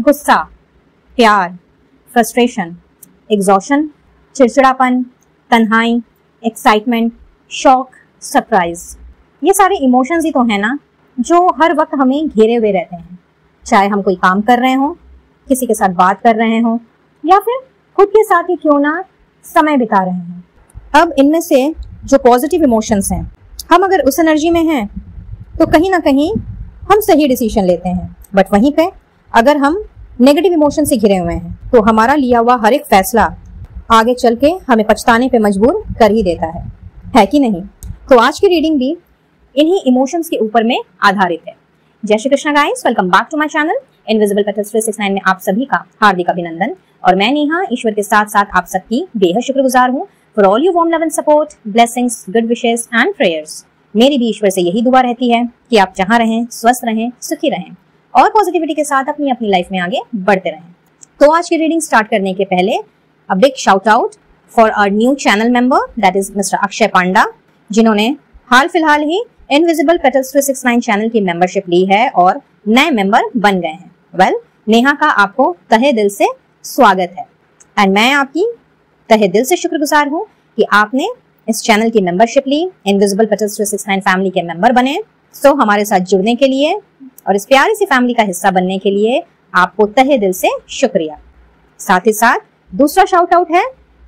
गुस्सा, प्यार, frustration, exhaustion, चिड़चिड़ापन, तन्हाई, एक्साइटमेंट, शॉक, सरप्राइज। ये सारे इमोशंस ही तो है ना जो हर वक्त हमें घेरे हुए रहते हैं, चाहे हम कोई काम कर रहे हों, किसी के साथ बात कर रहे हों या फिर खुद के साथ ही क्यों ना समय बिता रहे हों। अब इनमें से जो पॉजिटिव इमोशंस हैं, हम अगर उस एनर्जी में हैं तो कहीं ना कहीं हम सही डिसीजन लेते हैं, बट वहीं पे अगर हम नेगेटिव इमोशन से घिरे हुए हैं तो हमारा लिया हुआ हर एक फैसला आगे चल के हमें पछताने पे मजबूर कर ही देता है कि नहीं। तो आज की रीडिंग भी इन्हीं इमोशंस के ऊपर में आधारित है। जय Shri Krishna guys, welcome back to my channel invisible petals 369 में आप सभी का हार्दिक अभिनंदन। और मैं नेहा ईश्वर के साथ साथ आप सबकी बेहद शुक्रगुजार हूँ for all you warm love and support, blessings, good wishes and prayers. मेरी भी ईश्वर से यही दुआ रहती है कि आप जहां रहें, स्वस्थ रहें, सुखी रहें और पॉजिटिविटी के साथ अपनी अपनी लाइफ में आगे बढ़ते रहें। तो आज की रीडिंग स्टार्ट करने के पहले a big shout out for our new channel member that is mister Akshay Panda, जिन्होंने हाल फिलहाल ही इनविजिबल पेटल्स 369 चैनल की मेंबरशिप ली है और नए मेंबर बन गए हैं। वेल, नेहा का आपको तहे दिल से स्वागत है एंड मैं आपकी तहे दिल से शुक्रगुजार हूँ कि आपने इस चैनल की मेंबरशिप ली, इनविजिबल पेटल्स 369 फैमिली के मेंबर बने। सो हमारे साथ जुड़ने के लिए और इस प्यारी सी फैमिली का हिस्सा बनने के लिए आपको तहे दिल से शुक्रिया। साथ ही साथ दूसरा शाउट आउट है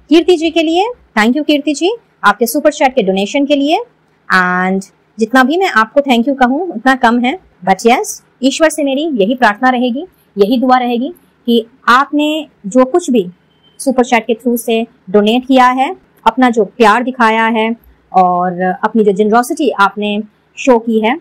कीर्ति जी के लिए। थैंक यू कीर्ति जी, आपके सुपर चैट के डोनेशन के लिए। एंड जितना भी मैं आपको थैंक यू कहूँ उतना कम है, बट यस, ईश्वर से मेरी यही प्रार्थना रहेगी, यही दुआ रहेगी कि आपने जो कुछ भी सुपर चैट के थ्रू से डोनेट किया है, अपना जो प्यार दिखाया है और अपनी जो जेनरोसिटी आपने शो की है,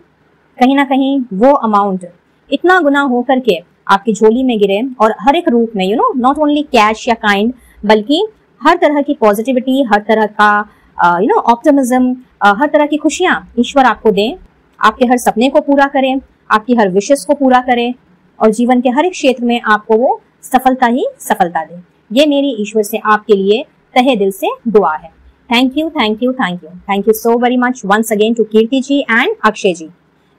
कहीं ना कहीं वो अमाउंट इतना गुना हो करके आपकी झोली में गिरे और हर एक रूप में, नॉट ओनली कैश या काइंड, बल्कि हर तरह की पॉजिटिविटी, हर तरह का ऑप्टिमिज्म, हर तरह की खुशियां ईश्वर आपको दे, आपके हर सपने को पूरा करें, आपकी हर विशेष को पूरा करें और जीवन के हर एक क्षेत्र में आपको वो सफलता ही सफलता दे। ये मेरी ईश्वर से आपके लिए तहे दिल से दुआ है। Thank you, thank you, thank you, thank you so very much once again to Kirti ji and Akshay ji.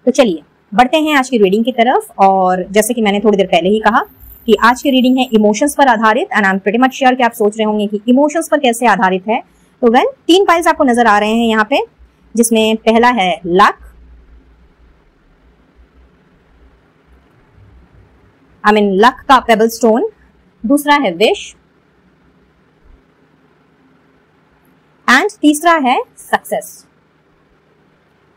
तो चलिए बढ़ते हैं आज की रीडिंग की तरफ। और जैसे कि मैंने थोड़ी देर पहले ही कहा कि आज की रीडिंग है इमोशंस पर आधारित and I am pretty much sure कि आप सोच रहे होंगे कि इमोशंस पर कैसे आधारित है। तो वेल, 3 पाइल्स आपको नजर आ रहे हैं यहाँ पे, जिसमें पहला है लक, लक का पेबल स्टोन, दूसरा है विश एंड तीसरा है सक्सेस।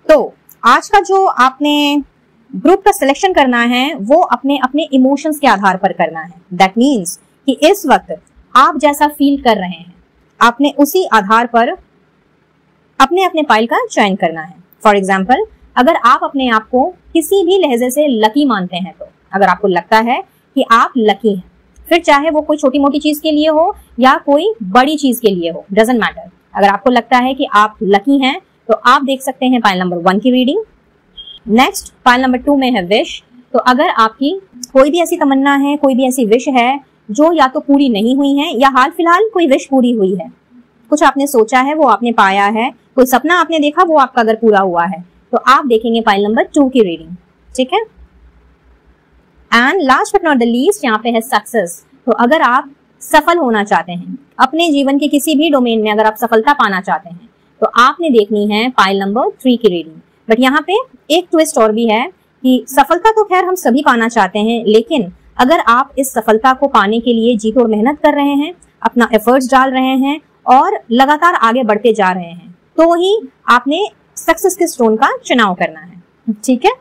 तो आज का जो आपने ग्रुप का सिलेक्शन करना है वो अपने अपने इमोशंस के आधार पर करना है। दैट मीन्स कि इस वक्त आप जैसा फील कर रहे हैं आपने उसी आधार पर अपने अपने पाइल का चयन करना है। फॉर एग्जाम्पल, अगर आप अपने आप को किसी भी लहजे से लकी मानते हैं, तो अगर आपको लगता है कि आप लकी हैं, फिर चाहे वो कोई छोटी मोटी चीज के लिए हो या कोई बड़ी चीज के लिए हो, डजंट मैटर। अगर आपको लगता है कि आप लकी हैं तो आप देख सकते हैं पाइल नंबर 1 की रीडिंग। नेक्स्ट पाइल नंबर 2 में है विश। तो अगर आपकी कोई भी ऐसी तमन्ना है, कोई भी ऐसी विश है जो या तो पूरी नहीं हुई है या हाल फिलहाल कोई विश पूरी हुई है, कुछ आपने सोचा है वो आपने पाया है, कोई सपना आपने देखा वो आपका अगर पूरा हुआ है, तो आप देखेंगे पाइल नंबर 2 की रीडिंग। ठीक है। And last but not the least यहाँ पे है सक्सेस। तो अगर आप सफल होना चाहते हैं अपने जीवन के किसी भी डोमेन में, अगर आप सफलता पाना चाहते हैं, तो आपने देखनी है पाइल नंबर 3 की रीडिंग। बट यहाँ पे एक ट्विस्ट और भी है कि सफलता तो खैर हम सभी पाना चाहते हैं, लेकिन अगर आप इस सफलता को पाने के लिए जी तोड़ मेहनत कर रहे हैं, अपना एफर्ट्स डाल रहे हैं और लगातार आगे बढ़ते जा रहे हैं, तो ही आपने सक्सेस के स्टोन का चुनाव करना है। ठीक है।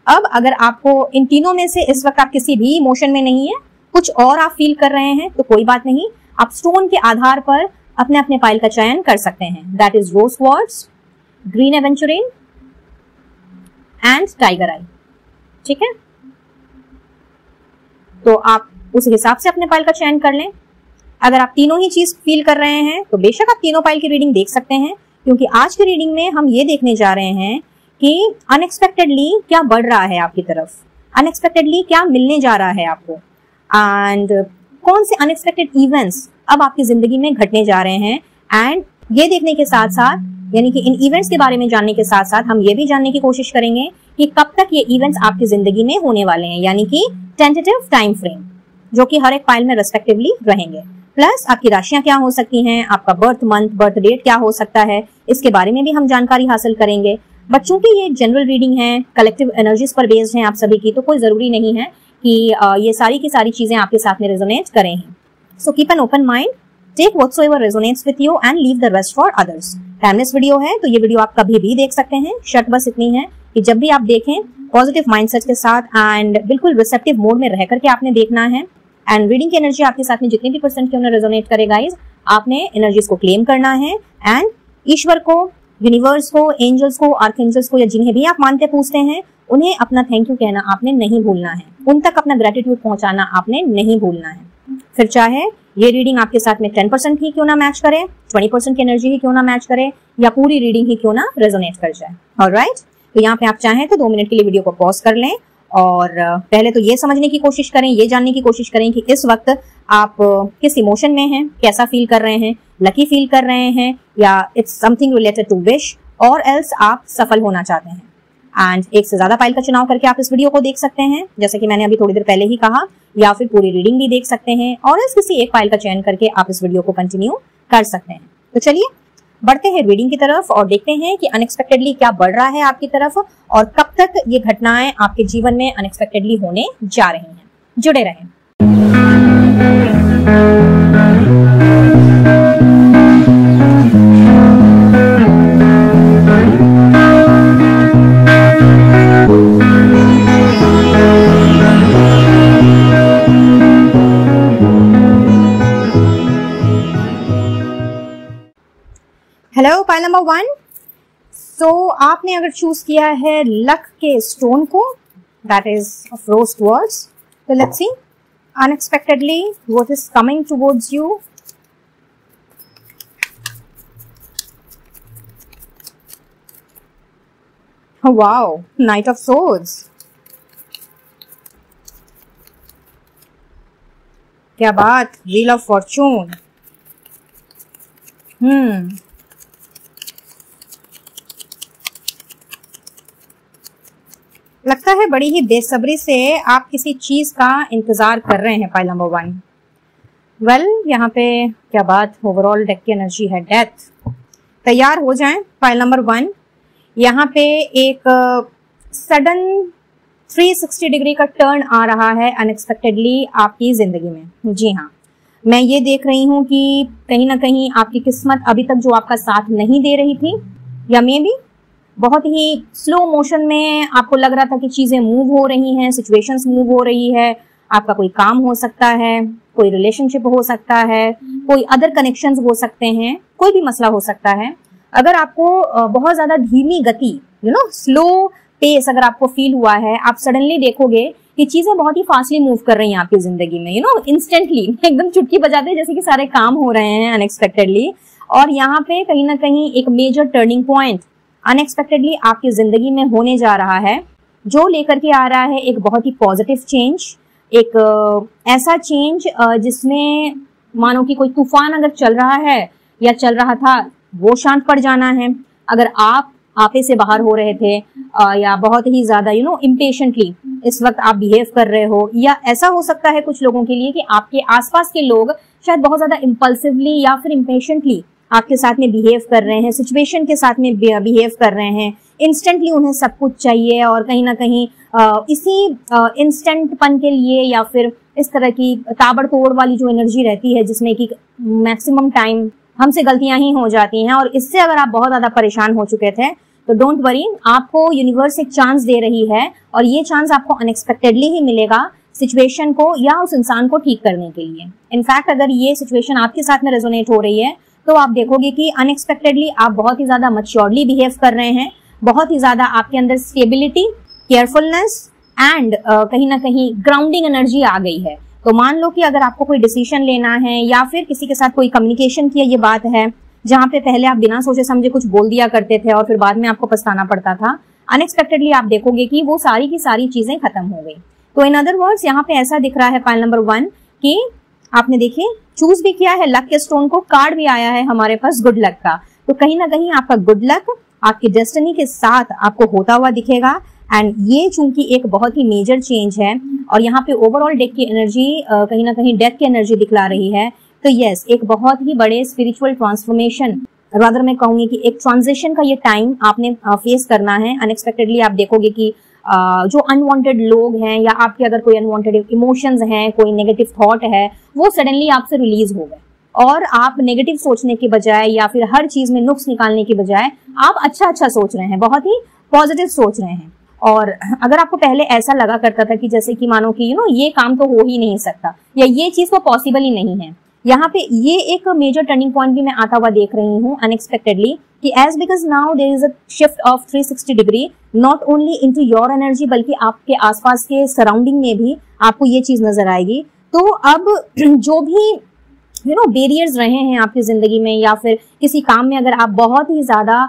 अब अगर आपको इन तीनों में से इस वक्त आप किसी भी इमोशन में नहीं है, कुछ और आप फील कर रहे हैं, तो कोई बात नहीं, आप स्टोन के आधार पर अपने अपने पाइल का चयन कर सकते हैं। That is rose quartz, green aventurine and tiger eye. ठीक है। तो आप उस हिसाब से अपने पाइल का चयन कर लें। अगर आप तीनों ही चीज फील कर रहे हैं तो बेशक आप तीनों पाइल की रीडिंग देख सकते हैं, क्योंकि आज की रीडिंग में हम ये देखने जा रहे हैं कि अनएक्सपेक्टेडली क्या बढ़ रहा है आपकी तरफ, अनएक्सपेक्टेडली क्या मिलने जा रहा है आपको, एंड कौन से अनएक्सपेक्टेड इवेंट्स अब आपकी जिंदगी में घटने जा रहे हैं। एंड ये देखने के साथ साथ, यानी कि इन इवेंट्स के बारे में जानने के साथ साथ हम ये भी जानने की कोशिश करेंगे कि कब तक ये इवेंट्स आपकी जिंदगी में होने वाले हैं, यानी कि टेंटेटिव टाइम फ्रेम। जो कि हर एक पाइल में रेस्पेक्टिवली रहेंगे। प्लस आपकी राशियां क्या हो सकती हैं, आपका बर्थ मंथ, बर्थ डेट क्या हो सकता है, इसके बारे में भी हम जानकारी हासिल करेंगे। बच्चों की ये जनरल रीडिंग है, कलेक्टिव एनर्जीज पर बेस्ड है आप सभी की, तो कोई जरूरी नहीं है कि ये सारी की सारी चीजें आपके साथ में रेजोनेट करें। So keep an open mind, take whatsoever resonates with you and leave the rest for others. Timeless video है तो ये वीडियो आप कभी भी देख सकते हैं। शर्त बस इतनी है कि जब भी आप देखें पॉजिटिव माइंडसेट के साथ एंड बिल्कुल रिसेप्टिव मोड में रह करके आपने देखना है। एंड रीडिंग की एनर्जी आपके साथ में जितनी भी परसेंट क्यों ना रेजोनेट करे गाइस, आपने एनर्जीज को क्लेम करना है एंड ईश्वर को, यूनिवर्स को, एंजल्स को, आर्कएंजल्स को या जिन्हें भी आप मानते पूछते हैं, उन्हें अपना थैंक यू कहना आपने नहीं भूलना है। उन तक अपना ग्रेटिट्यूड पहुंचाना आपने नहीं भूलना है। फिर चाहे ये रीडिंग आपके साथ में 10% ही क्यों ना मैच करे, 20% की एनर्जी ही क्यों ना मैच करे, या पूरी रीडिंग ही क्यों ना रेजोनेट कर जाए। ऑलराइट, तो यहाँ पे आप चाहें तो 2 मिनट के लिए वीडियो को पॉज कर लें और पहले तो ये समझने की कोशिश करें, ये जानने की कोशिश करें कि इस वक्त आप किस इमोशन में हैं, कैसा फील कर रहे हैं, लकी फील कर रहे हैं या it's something related to wish, और एल्स आप सफल होना चाहते हैं। एंड एक से ज्यादा पाइल का चुनाव करके आप इस वीडियो को देख सकते हैं, जैसे कि मैंने अभी थोड़ी देर पहले ही कहा, या फिर पूरी रीडिंग भी देख सकते हैं, और इस किसी एक पाइल का चयन करके आप इस वीडियो को कंटिन्यू कर सकते हैं। तो चलिए बढ़ते हैं रीडिंग की तरफ और देखते हैं कि अनएक्सपेक्टेडली क्या बढ़ रहा है आपकी तरफ और कब तक ये घटनाएं आपके जीवन में अनएक्सपेक्टेडली होने जा रही हैं। जुड़े रहें। Hello pile number 1। सो आपने अगर चूज किया है लक के स्टोन को, that is of rose quartz, तो let's see unexpectedly what is coming towards you. Wow, night of swords, क्या बात, व्हील ऑफ फॉर्चून। लगता है बड़ी ही बेसब्री से आप किसी चीज का इंतजार कर रहे हैं पाइल नंबर 1। वेल, यहाँ पे क्या बात, ओवरऑल डेक की एनर्जी है डेथ। तैयार हो जाएं पाइल नंबर 1। यहाँ पे एक सडन 360 डिग्री का टर्न आ रहा है अनएक्सपेक्टेडली आपकी जिंदगी में। जी हाँ, मैं ये देख रही हूँ कि कहीं ना कहीं आपकी किस्मत अभी तक जो आपका साथ नहीं दे रही थी, या मे बी बहुत ही स्लो मोशन में आपको लग रहा था कि चीजें मूव हो रही हैं, सिचुएशंस मूव हो रही है, आपका कोई काम हो सकता है, कोई रिलेशनशिप हो सकता है, कोई अदर कनेक्शंस हो सकते हैं, कोई भी मसला हो सकता है। अगर आपको बहुत ज्यादा धीमी गति, स्लो पेस अगर आपको फील हुआ है, आप सडनली देखोगे कि चीजें बहुत ही फास्टली मूव कर रही हैं आपकी जिंदगी में, इंस्टेंटली एकदम चुटकी बजाते जैसे कि सारे काम हो रहे हैं अनएक्सपेक्टेडली। और यहाँ पे कहीं ना कहीं एक मेजर टर्निंग पॉइंट अनएक्सपेक्टेडली आपकी जिंदगी में होने जा रहा है, जो लेकर के आ रहा है एक बहुत ही पॉजिटिव चेंज, एक ऐसा चेंज जिसमें मानो कि कोई तूफान अगर चल रहा है या चल रहा था, वो शांत पड़ जाना है। अगर आप आपे से बाहर हो रहे थे या बहुत ही ज्यादा इम्पेशेंटली इस वक्त आप बिहेव कर रहे हो, या ऐसा हो सकता है कुछ लोगों के लिए कि आपके आसपास के लोग शायद बहुत ज्यादा इम्पल्सिवली या फिर इम्पेशेंटली आपके साथ में बिहेव कर रहे हैं, सिचुएशन के साथ में बिहेव कर रहे हैं, इंस्टेंटली उन्हें सब कुछ चाहिए, और कहीं ना कहीं इसी इंस्टेंटपन के लिए या फिर इस तरह की ताबड़तोड़ वाली जो एनर्जी रहती है जिसमें कि मैक्सिमम टाइम हमसे गलतियां ही हो जाती हैं, और इससे अगर आप बहुत ज्यादा परेशान हो चुके थे तो डोंट वरी, आपको यूनिवर्स एक चांस दे रही है, और ये चांस आपको अनएक्सपेक्टेडली ही मिलेगा सिचुएशन को या उस इंसान को ठीक करने के लिए। इनफैक्ट अगर ये सिचुएशन आपके साथ में रेजोनेट हो रही है तो आप देखोगे कि अनएक्सपेक्टेडली आप बहुत ही ज्यादा मैच्योरली बिहेव कर रहे हैं, बहुत ही ज्यादा आपके अंदर स्टेबिलिटी, केयरफुलनेस एंड कहीं ना कहीं ग्राउंडिंग एनर्जी आ गई है। तो मान लो कि अगर आपको कोई डिसीजन लेना है या फिर किसी के साथ कोई कम्युनिकेशन की ये बात है जहां पे पहले आप बिना सोचे समझे कुछ बोल दिया करते थे और फिर बाद में आपको पछताना पड़ता था, अनएक्सपेक्टेडली आप देखोगे कि वो सारी की सारी चीजें खत्म हो गई। तो इन अदर वर्ड्स यहाँ पे ऐसा दिख रहा है पाइल नंबर 1 कि आपने देखिए चूज भी किया है लक के स्टोन को, कार्ड भी आया है हमारे पास गुड लक का। तो कहीं ना कहीं आपका गुड लक आपकी डेस्टिनी के साथ आपको होता हुआ दिखेगा एंड ये चूंकि एक बहुत ही मेजर चेंज है और यहाँ पे ओवरऑल डेक की एनर्जी कहीं ना कहीं डेथ की एनर्जी दिखला रही है, तो यस एक बहुत ही बड़े स्पिरिचुअल ट्रांसफॉर्मेशन, रादर मैं कहूंगी कि एक ट्रांजिशन का ये टाइम आपने फेस करना है। अनएक्सपेक्टेडली आप देखोगे कि जो अनवांटेड लोग हैं या आपके अगर कोई अनवांटेड इमोशंस हैं, कोई नेगेटिव थॉट है, वो सडनली आपसे रिलीज हो गए और आप नेगेटिव सोचने के बजाय या फिर हर चीज में नुक्स निकालने के बजाय आप अच्छा सोच रहे हैं, बहुत ही पॉजिटिव सोच रहे हैं। और अगर आपको पहले ऐसा लगा करता था कि जैसे कि मानो कि ये काम तो हो ही नहीं सकता या ये चीज तो पॉसिबल ही नहीं है, यहाँ पे ये एक मेजर टर्निंग पॉइंट भी मैं आता हुआ देख रही हूँ अनएक्सपेक्टेडली कि as because now there is a shift of 360 degree not only into your energy बल्कि आपके आसपास के सराउंडिंग में भी आपको ये चीज नजर आएगी। तो अब जो भी बैरियर्स रहे हैं आपकी जिंदगी में या फिर किसी काम में अगर आप बहुत ही ज्यादा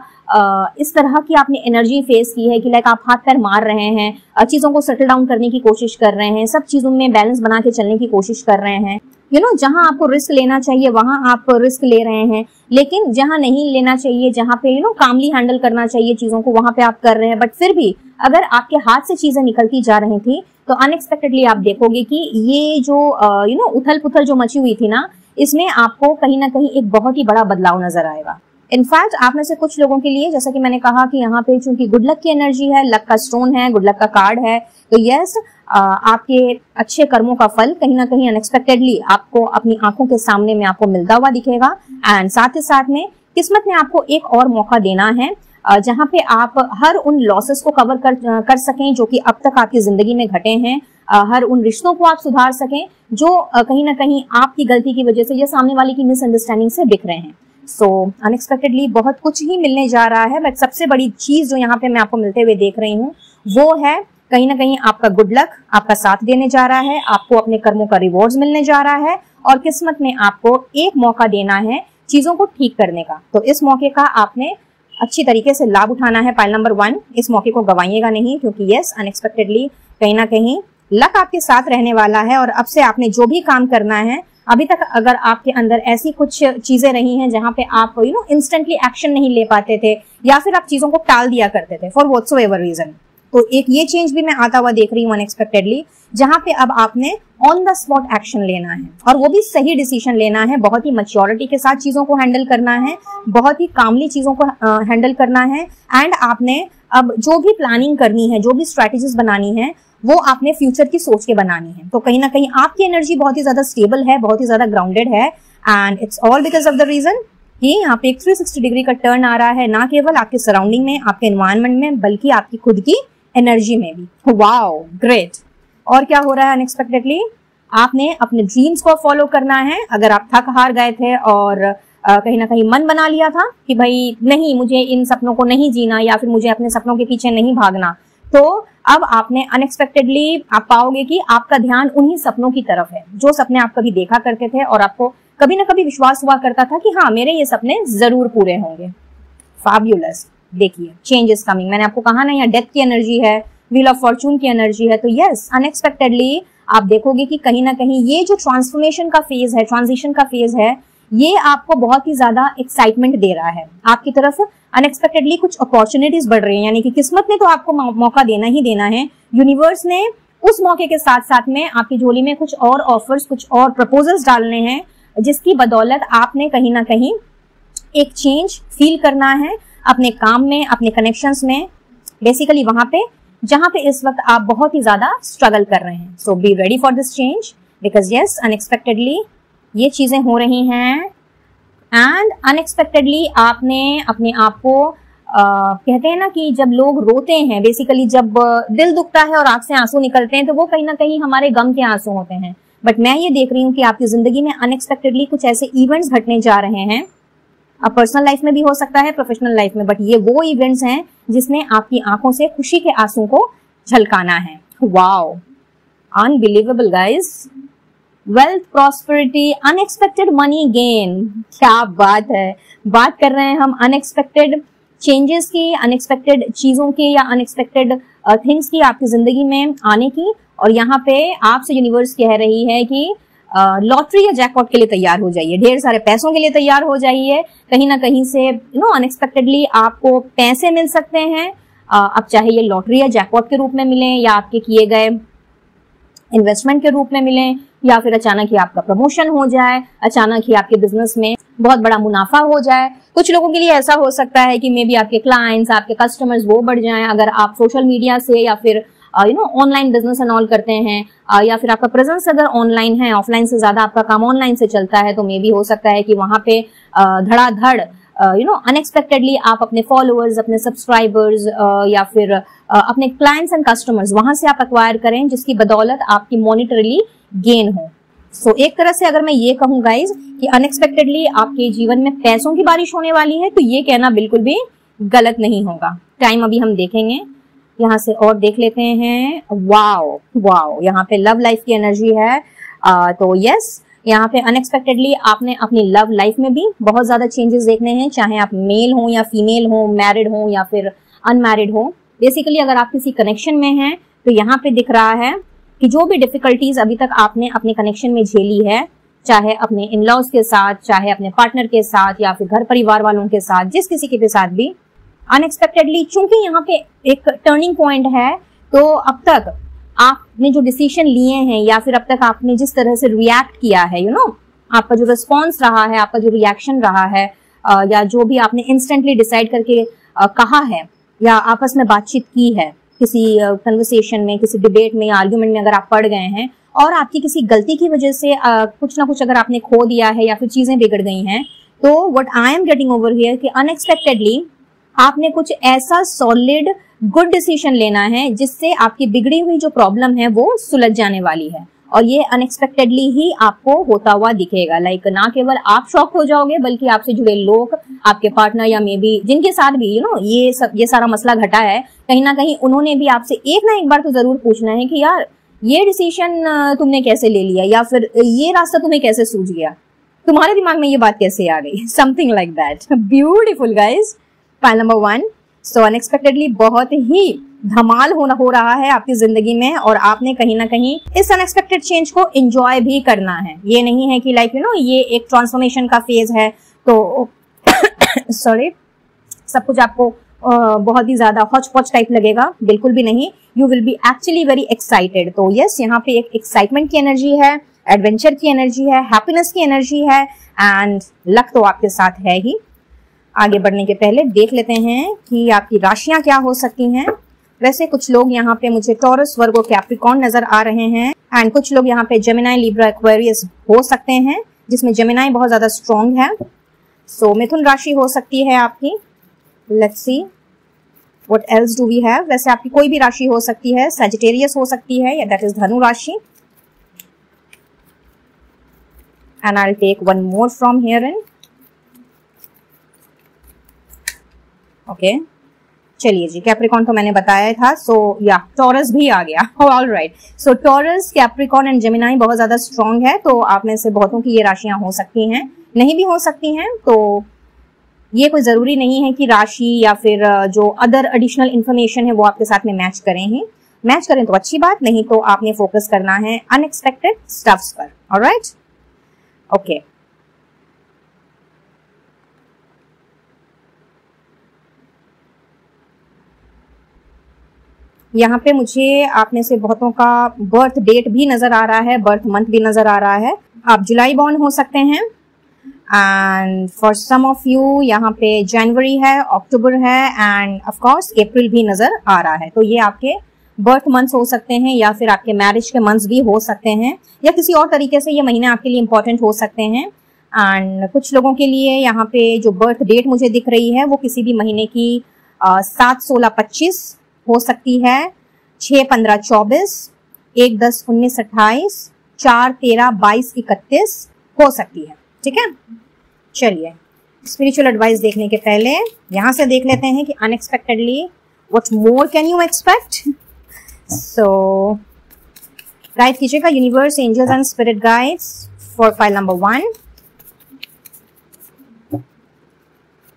इस तरह की आपने एनर्जी फेस की है कि लाइक आप हाथ पैर मार रहे हैं, चीजों को सेटल डाउन करने की कोशिश कर रहे हैं, सब चीजों में बैलेंस बना के चलने की कोशिश कर रहे हैं, जहां आपको रिस्क लेना चाहिए वहां आप रिस्क ले रहे हैं, लेकिन जहां नहीं लेना चाहिए, जहां पे कामली हैंडल करना चाहिए चीजों को, वहां पे आप कर रहे हैं। बट फिर भी अगर आपके हाथ से चीजें निकलती जा रही थी तो अनएक्सपेक्टेडली आप देखोगे कि ये जो उथल पुथल जो मची हुई थी ना, इसमें आपको कहीं ना कहीं एक बहुत ही बड़ा बदलाव नजर आएगा। इनफैक्ट आप में से कुछ लोगों के लिए, जैसा कि मैंने कहा कि यहाँ पे चूंकि गुड लक की एनर्जी है, लक का स्टोन है, गुड लक का कार्ड है, तो यस आपके अच्छे कर्मों का फल कहीं ना कहीं अनएक्सपेक्टेडली आपको अपनी आंखों के सामने में आपको मिलता हुआ दिखेगा। एंड साथ ही साथ में किस्मत ने आपको एक और मौका देना है जहां पे आप हर उन लॉसेस को कवर कर सकें जो कि अब तक आपकी जिंदगी में घटे हैं, हर उन रिश्तों को आप सुधार सकें जो कहीं ना कहीं आपकी गलती की वजह से या सामने वाले की मिसअंडरस्टैंडिंग से बिक रहे हैं। सो अनएक्सपेक्टेडली बहुत कुछ ही मिलने जा रहा है, बट सबसे बड़ी चीज जो यहाँ पे मैं आपको मिलते हुए देख रही हूँ वो है कहीं ना कहीं आपका गुड लक आपका साथ देने जा रहा है, आपको अपने कर्मों का रिवॉर्ड्स मिलने जा रहा है और किस्मत ने आपको एक मौका देना है चीजों को ठीक करने का। तो इस मौके का आपने अच्छी तरीके से लाभ उठाना है। पाइल नंबर 1, इस मौके को गवाइएगा नहीं, क्योंकि यस अनएक्सपेक्टेडली कहीं ना कहीं लक आपके साथ रहने वाला है। और अब से आपने जो भी काम करना है, अभी तक अगर आपके अंदर ऐसी कुछ चीजें रही हैं जहां पे आप इंस्टेंटली एक्शन नहीं ले पाते थे या फिर आप चीजों को टाल दिया करते थे फॉर व्हाटसोएवर रीजन, तो एक ये चेंज भी मैं आता हुआ देख रही हूँ अनएक्सपेक्टेडली, जहां पे अब आपने ऑन द स्पॉट एक्शन लेना है और वो भी सही डिसीजन लेना है, बहुत ही मैच्योरिटी के साथ चीजों को हैंडल करना है, बहुत ही कामली चीजों को हैंडल करना है। एंड आपने अब जो भी प्लानिंग करनी है, जो भी स्ट्रेटेजीज बनानी है, वो आपने फ्यूचर की सोच के बनानी है। तो कहीं ना कहीं आपकी एनर्जी बहुत ही ज्यादा स्टेबल है, बहुत ही ज्यादा ग्राउंडेड है and it's all because of the reason कि यहाँ पे एक 360 डिग्री का टर्न आ रहा है, ना केवल आपके सराउंडिंग में, आपके एनवायरमेंट में, बल्कि आपकी खुद की एनर्जी में भी। Wow great. और क्या हो रहा है अनएक्सपेक्टेडली, आपने अपने ड्रीम्स को फॉलो करना है। अगर आप थक हार गए थे और कहीं ना कहीं मन बना लिया था कि भाई नहीं, मुझे इन सपनों को नहीं जीना या फिर मुझे अपने सपनों के पीछे नहीं भागना, तो अब आपने अनएक्सपेक्टेडली आप पाओगे कि आपका ध्यान उन्हीं सपनों की तरफ है जो सपने आप कभी देखा करते थे और आपको कभी ना कभी विश्वास हुआ करता था कि हाँ मेरे ये सपने जरूर पूरे होंगे। फैब्युलस। देखिए चेंज इज कमिंग। मैंने आपको कहा ना, यहाँ डेथ की एनर्जी है, व्हील ऑफ फॉर्चून की एनर्जी है, तो यस अनएक्सपेक्टेडली आप देखोगे कि कहीं ना कहीं ये जो ट्रांसफॉर्मेशन का फेज है, ट्रांजिशन का फेज है, ये आपको बहुत ही ज्यादा एक्साइटमेंट दे रहा है। आपकी तरफ अनएक्सपेक्टेडली कुछ अपॉर्चुनिटीज बढ़ रही हैं, यानी कि किस्मत ने तो आपको मौका देना ही देना है। यूनिवर्स ने उस मौके के साथ साथ में आपकी झोली में कुछ और ऑफर्स, कुछ और प्रपोजल्स डालने हैं, जिसकी बदौलत आपने कहीं ना कहीं एक चेंज फील करना है अपने काम में, अपने कनेक्शंस में, बेसिकली वहां पे जहां पे इस वक्त आप बहुत ही ज्यादा स्ट्रगल कर रहे हैं। So be ready for this change because yes unexpectedly ये चीजें हो रही हैं एंड अनएक्सपेक्टेडली आपने अपने आप को कहते हैं ना कि जब लोग रोते हैं, बेसिकली जब दिल दुखता है और आंख से आंसू निकलते हैं, तो वो कहीं ना कहीं हमारे गम के आंसू होते हैं। बट मैं ये देख रही हूँ कि आपकी जिंदगी में अनएक्सपेक्टेडली कुछ ऐसे इवेंट्स घटने जा रहे हैं, अब पर्सनल लाइफ में भी हो सकता है, प्रोफेशनल लाइफ में, बट ये वो इवेंट्स हैं जिसने आपकी आंखों से खुशी के आंसू को झलकाना है। Wow unbelievable guys. Wealth, prosperity, unexpected money gain, क्या बात है। बात कर रहे हैं हम अनएक्सपेक्टेड चेंजेस की, अनएक्सपेक्टेड चीजों की या अनएक्सपेक्टेड थिंग्स की आपकी जिंदगी में आने की। और यहाँ पे आपसे यूनिवर्स कह रही है कि लॉटरी या जैकपॉट के लिए तैयार हो जाइए, ढेर सारे पैसों के लिए तैयार हो जाइए। कहीं ना कहीं से अनएक्सपेक्टेडली आपको पैसे मिल सकते हैं, अब चाहे ये लॉटरी या जैकपॉट के रूप में मिले, या आपके किए गए इन्वेस्टमेंट के रूप में मिले, या फिर अचानक ही आपका प्रमोशन हो जाए, अचानक ही आपके बिजनेस में बहुत बड़ा मुनाफा हो जाए। कुछ लोगों के लिए ऐसा हो सकता है कि मे बी आपके क्लाइंट्स, आपके कस्टमर्स वो बढ़ जाएं अगर आप सोशल मीडिया से या फिर ऑनलाइन बिजनेस एंड ऑल करते हैं, या फिर आपका प्रेजेंस अगर ऑनलाइन है, ऑफलाइन से ज्यादा आपका काम ऑनलाइन से चलता है, तो मे बी हो सकता है कि वहां पे धड़ाधड़ अनएक्सपेक्टेडली आप अपने फॉलोअर्स, अपने सब्सक्राइबर्स या फिर अपने क्लाइंट्स एंड कस्टमर्स वहां से आप एक्वायर करें, जिसकी बदौलत आपकी मॉनिटरली गेन हो। सो एक तरह से अगर मैं ये कहूँ गाइज कि अनएक्सपेक्टेडली आपके जीवन में पैसों की बारिश होने वाली है, तो ये कहना बिल्कुल भी गलत नहीं होगा। टाइम अभी हम देखेंगे, यहाँ से और देख लेते हैं। वाओ वाओ, यहाँ पे लव लाइफ की एनर्जी है। तो यस, यहाँ पे अनएक्सपेक्टेडली आपने अपनी लव लाइफ में भी बहुत ज्यादा चेंजेस देखने हैं, चाहे आप मेल हो या फीमेल हो, मैरिड हो या फिर अनमैरिड हो। बेसिकली अगर आप किसी कनेक्शन में हैं तो यहाँ पे दिख रहा है कि जो भी डिफिकल्टीज अभी तक आपने अपने कनेक्शन में झेली है, चाहे अपने इन लॉज के साथ, चाहे अपने पार्टनर के साथ, या फिर घर परिवार वालों के साथ, जिस किसी के साथ भी अनएक्सपेक्टेडली, चूंकि यहाँ पे एक टर्निंग पॉइंट है, तो अब तक आपने जो डिसीजन लिए हैं या फिर अब तक आपने जिस तरह से रिएक्ट किया है, आपका जो रिस्पॉन्स रहा है, आपका जो रिएक्शन रहा है, या जो भी आपने इंस्टेंटली डिसाइड करके कहा है या आपस में बातचीत की है, किसी कन्वर्सेशन में, किसी डिबेट में या आर्ग्यूमेंट में अगर आप पड़ गए हैं और आपकी किसी गलती की वजह से कुछ ना कुछ अगर आपने खो दिया है या फिर चीजें बिगड़ गई हैं, तो what I am getting over here कि अनएक्सपेक्टेडली आपने कुछ ऐसा सॉलिड गुड डिसीजन लेना है जिससे आपकी बिगड़ी हुई जो प्रॉब्लम है वो सुलझ जाने वाली है, और ये अनएक्सपेक्टेडली ही आपको होता हुआ दिखेगा। लाइक ना केवल आप शॉक हो जाओगे, बल्कि आपसे जुड़े लोग, आपके पार्टनर या मे बी जिनके साथ भी ये सारा मसला घटा है, कहीं ना कहीं उन्होंने भी आपसे एक ना एक बार तो जरूर पूछना है कि यार ये डिसीजन तुमने कैसे ले लिया, या फिर ये रास्ता तुम्हें कैसे सूझ गया, तुम्हारे दिमाग में ये बात कैसे आ गई, something like that. Beautiful guys. File number 1, so unexpectedly बहुत ही धमाल हो रहा है आपकी जिंदगी में, और आपने कहीं ना कहीं इस अनएक्सपेक्टेड चेंज को एंजॉय भी करना है। ये नहीं है कि लाइक ये एक ट्रांसफॉर्मेशन का फेज है तो सॉरी सब कुछ आपको बहुत ही ज्यादा हॉच पॉच टाइप लगेगा, बिल्कुल भी नहीं। You will be actually very excited. तो यस, यहाँ पे एक एक्साइटमेंट की एनर्जी है, एडवेंचर की एनर्जी है, हैप्पीनेस की एनर्जी है, एंड लक तो आपके साथ है ही। आगे बढ़ने के पहले देख लेते हैं कि आपकी राशियां क्या हो सकती हैं। वैसे कुछ लोग यहाँ पे मुझे टॉरस, वर्गो, कैप्रिकॉर्न नजर आ रहे हैं, एंड कुछ लोग यहाँ पे जेमिनाई, लिब्रा, एक्वेरियस हो सकते हैं, जिसमें जेमिनाई बहुत ज्यादा स्ट्रॉन्ग है। सो मिथुन राशि हो सकती है आपकी। Let's see what else do we have. वैसे आपकी कोई भी राशि हो सकती है, सजिटेरियस हो सकती है, या दैट इज धनु राशि। And I will take one more from here in. Okay, चलिए जी, कैप्रिकॉर्न तो मैंने बताया था, सो या टॉरस भी आ गया। All right, so taurus, Capricorn and Gemini बहुत ज्यादा स्ट्रॉन्ग है, तो आप में से बहुतों की ये राशियां हो सकती हैं, नहीं भी हो सकती हैं। तो ये कोई जरूरी नहीं है कि राशि या फिर जो अदर एडिशनल इंफॉर्मेशन है वो आपके साथ में मैच करें ही। मैच करें तो अच्छी बात, नहीं तो आपने फोकस करना है अनएक्सपेक्टेड स्टफ्स पर। Alright, okay. यहाँ पे मुझे आप में से बहुतों का बर्थ डेट भी नजर आ रहा है, बर्थ मंथ भी नजर आ रहा है। आप जुलाई बॉर्न हो सकते हैं, and for some of you यहाँ पे जनवरी है, अक्टूबर है, एंड ऑफ कोर्स अप्रैल भी नजर आ रहा है। तो ये आपके बर्थ मंथ्स हो सकते हैं, या फिर आपके मैरिज के मंथ्स भी हो सकते हैं, या किसी और तरीके से ये महीने आपके लिए इंपॉर्टेंट हो सकते हैं। एंड कुछ लोगों के लिए यहाँ पे जो बर्थ डेट मुझे दिख रही है वो किसी भी महीने की 7, 16, 25 हो सकती है, 6, 15, 24, 1, 10, 19, 28, 4, 13, 22, 31 हो सकती है। ठीक है, चलिए स्पिरिचुअल एडवाइस देखने के पहले यहां से देख लेते हैं कि unexpectedly what more can you expect. So guide कीजिएगा universe, angels and spirit guides for file number 1।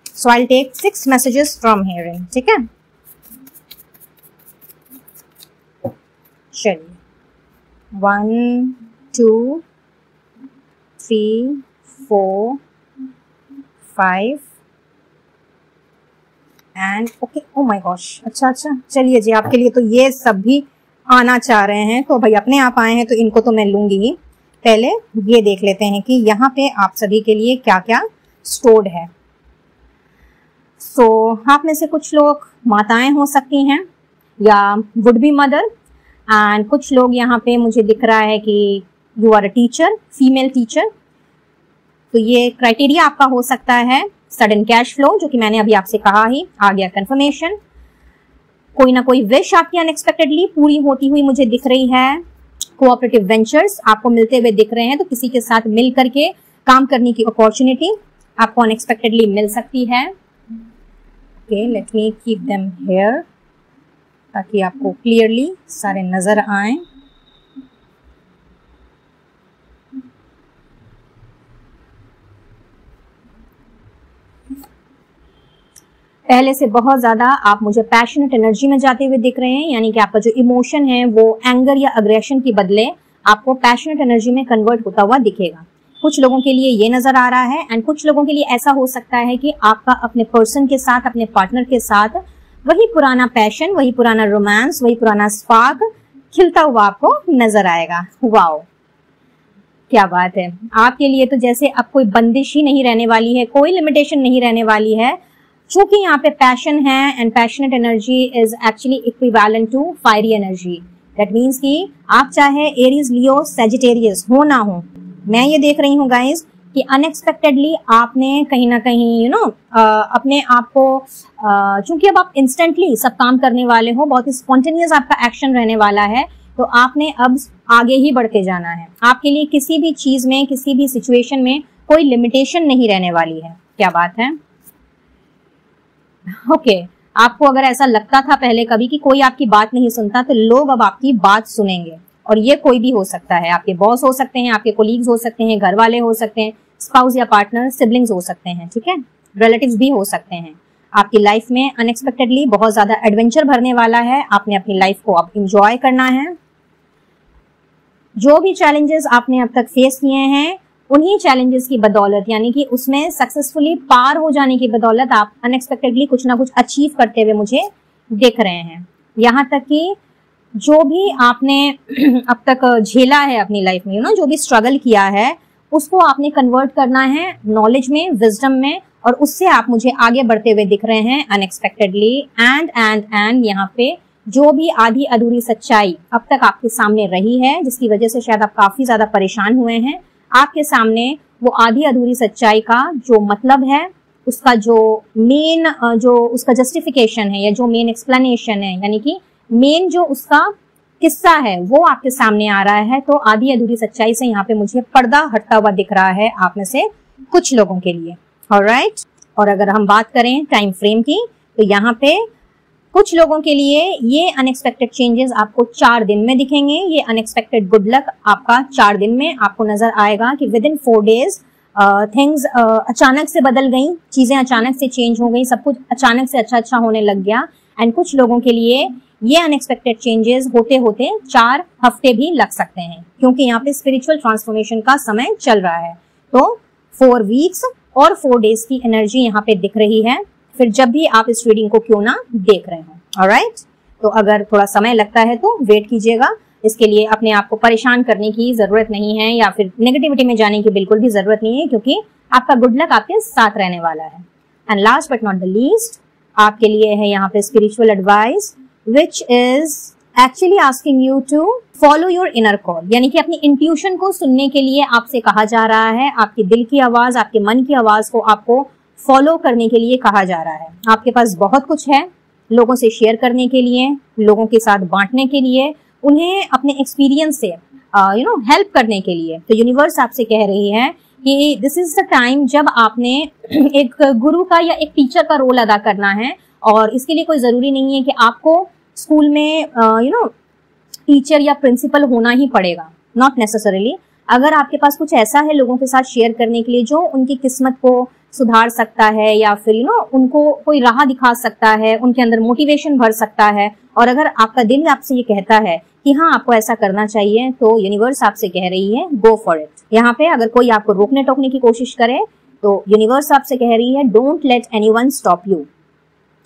So I will take 6 messages from hearing. ठीक है, चलिए 1, 2, 3, 4, 5, and okay, oh my gosh, अच्छा अच्छा, चलिए जी, आपके लिए तो ये सब भी आना चाह रहे हैं, तो भाई अपने आप आए हैं तो इनको तो मैं लूंगी ही। पहले ये देख लेते हैं कि यहाँ पे आप सभी के लिए क्या क्या स्टोर्ड है। सो आप में से कुछ लोग माताएं हो सकती हैं या वुड बी मदर, एंड कुछ लोग यहाँ पे मुझे दिख रहा है कि you are a teacher, female teacher. तो ये क्राइटेरिया आपका हो सकता है। सडन कैश फ्लो, जो कि मैंने अभी आपसे कहा ही, आ गया कंफर्मेशन। कोई ना कोई विश आपकी अनएक्सपेक्टेडली पूरी होती हुई मुझे दिख रही है। कोऑपरेटिव वेंचर्स आपको मिलते हुए दिख रहे हैं, तो किसी के साथ मिल करके काम करने की अपॉर्चुनिटी आपको अनएक्सपेक्टेडली मिल सकती है। Okay, let me keep them here ताकि आपको क्लियरली सारे नजर आए। पहले से बहुत ज्यादा आप मुझे पैशनेट एनर्जी में जाते हुए दिख रहे हैं, यानी कि आपका जो इमोशन है वो एंगर या अग्रेशन के बदले आपको पैशनेट एनर्जी में कन्वर्ट होता हुआ दिखेगा। कुछ लोगों के लिए ये नजर आ रहा है, एंड कुछ लोगों के लिए ऐसा हो सकता है कि आपका अपने पर्सन के साथ, अपने पार्टनर के साथ वही पुराना पैशन, वही पुराना रोमांस, वही पुराना स्पार्क खिलता हुआ आपको नजर आएगा। वाओ, क्या बात है। आपके लिए तो जैसे अब कोई बंदिश ही नहीं रहने वाली है, कोई लिमिटेशन नहीं रहने वाली है, चूंकि यहाँ पे पैशन है, and passionate energy is actually equivalent to fiery energy. That means कि आप चाहे एरीज, लियो, सेजिटेरियस हो ना हो, मैं ये देख रही हूँ गाइज कि अनएक्सपेक्टेडली आपने कहीं ना कहीं अपने आप को, चूंकि अब आप इंस्टेंटली सब काम करने वाले हो, बहुत ही स्पॉन्टेनियस आपका एक्शन रहने वाला है, तो आपने अब आगे ही बढ़ते जाना है। आपके लिए किसी भी चीज में, किसी भी सिचुएशन में कोई लिमिटेशन नहीं रहने वाली है। क्या बात है। ओके, आपको अगर ऐसा लगता था पहले कभी कि कोई आपकी बात नहीं सुनता, तो लोग अब आपकी बात सुनेंगे, और ये कोई भी हो सकता है। आपके बॉस हो सकते हैं, आपके कोलीग्स हो सकते हैं, घर वाले हो सकते हैं, स्पाउस या पार्टनर, सिबलिंग्स हो सकते हैं, ठीक है, रिलेटिव्स भी हो सकते हैं। आपकी लाइफ में अनएक्सपेक्टेडली बहुत ज्यादा एडवेंचर भरने वाला है। आपने अपनी लाइफ को अब इंजॉय करना है। जो भी चैलेंजेस आपने अब तक फेस किए हैं, उन्हीं चैलेंजेस की बदौलत, यानी कि उसमें सक्सेसफुली पार हो जाने की बदौलत, आप अनएक्सपेक्टेडली कुछ ना कुछ अचीव करते हुए मुझे दिख रहे हैं। यहाँ तक कि जो भी आपने अब तक झेला है अपनी लाइफ में, जो भी स्ट्रगल किया है, उसको आपने कन्वर्ट करना है नॉलेज में, विजडम में, और उससे आप मुझे आगे बढ़ते हुए दिख रहे हैं अनएक्सपेक्टेडली। एंड यहाँ पे जो भी आधी अधूरी सच्चाई अब तक आपके सामने रही है, जिसकी वजह से शायद आप काफी ज्यादा परेशान हुए हैं, आपके सामने वो आधी अधूरी सच्चाई का जो मतलब है, उसका जो मेन जो उसका जस्टिफिकेशन है, या जो मेन एक्सप्लेनेशन है, यानी कि मेन जो उसका किस्सा है, वो आपके सामने आ रहा है। तो आधी अधूरी सच्चाई से यहाँ पे मुझे पर्दा हटता हुआ दिख रहा है आप में से कुछ लोगों के लिए। ऑलराइट, और अगर हम बात करें टाइम फ्रेम की, तो यहाँ पे कुछ लोगों के लिए ये अनएक्सपेक्टेड चेंजेस आपको 4 दिन में दिखेंगे। ये अनएक्सपेक्टेड गुड लक आपका 4 दिन में आपको नजर आएगा कि विद इन 4 डेज थिंग्स अचानक से बदल गई, चीजें अचानक से चेंज हो गई, सब कुछ अचानक से अच्छा होने लग गया। एंड कुछ लोगों के लिए ये अनएक्सपेक्टेड चेंजेस होते होते 4 हफ्ते भी लग सकते हैं, क्योंकि यहाँ पे स्पिरिचुअल ट्रांसफॉर्मेशन का समय चल रहा है। तो 4 वीक्स और 4 डेज की एनर्जी यहाँ पे दिख रही है, फिर जब भी आप इस रीडिंग को क्यों ना देख रहे हो। ऑलराइट, तो अगर थोड़ा समय लगता है तो वेट कीजिएगा। इसके लिए अपने आप को परेशान करने की जरूरत नहीं है, या फिर नेगेटिविटी में जाने की बिल्कुल भी जरूरत नहीं है, क्योंकि आपका गुड लक आपके साथ रहने वाला है। And last but not the least, आपके लिए है यहाँ पे spiritual advice, which is actually asking you to follow your inner call, यानी कि अपनी इंट्यूशन को सुनने के लिए आपसे कहा जा रहा है। आपके दिल की आवाज, आपके मन की आवाज को आपको फॉलो करने के लिए कहा जा रहा है। आपके पास बहुत कुछ है लोगों से शेयर करने के लिए, लोगों के साथ बांटने के लिए, उन्हें अपने एक्सपीरियंस से हेल्प करने के लिए। तो यूनिवर्स आपसे कह रही है कि दिस इज द टाइम जब आपने एक गुरु का या एक टीचर का रोल अदा करना है। और इसके लिए कोई जरूरी नहीं है कि आपको स्कूल में टीचर या प्रिंसिपल होना ही पड़ेगा, नॉट नेसेसरीली। अगर आपके पास कुछ ऐसा है लोगों के साथ शेयर करने के लिए जो उनकी किस्मत को सुधार सकता है, या फिर उनको कोई राह दिखा सकता है, उनके अंदर मोटिवेशन भर सकता है, और अगर आपका दिल आपसे ये कहता है कि हाँ आपको ऐसा करना चाहिए, तो यूनिवर्स आपसे कह रही है गो फॉर इट। यहाँ पे अगर कोई आपको रोकने टोकने की कोशिश करे, तो यूनिवर्स आपसे कह रही है don't let anyone stop you.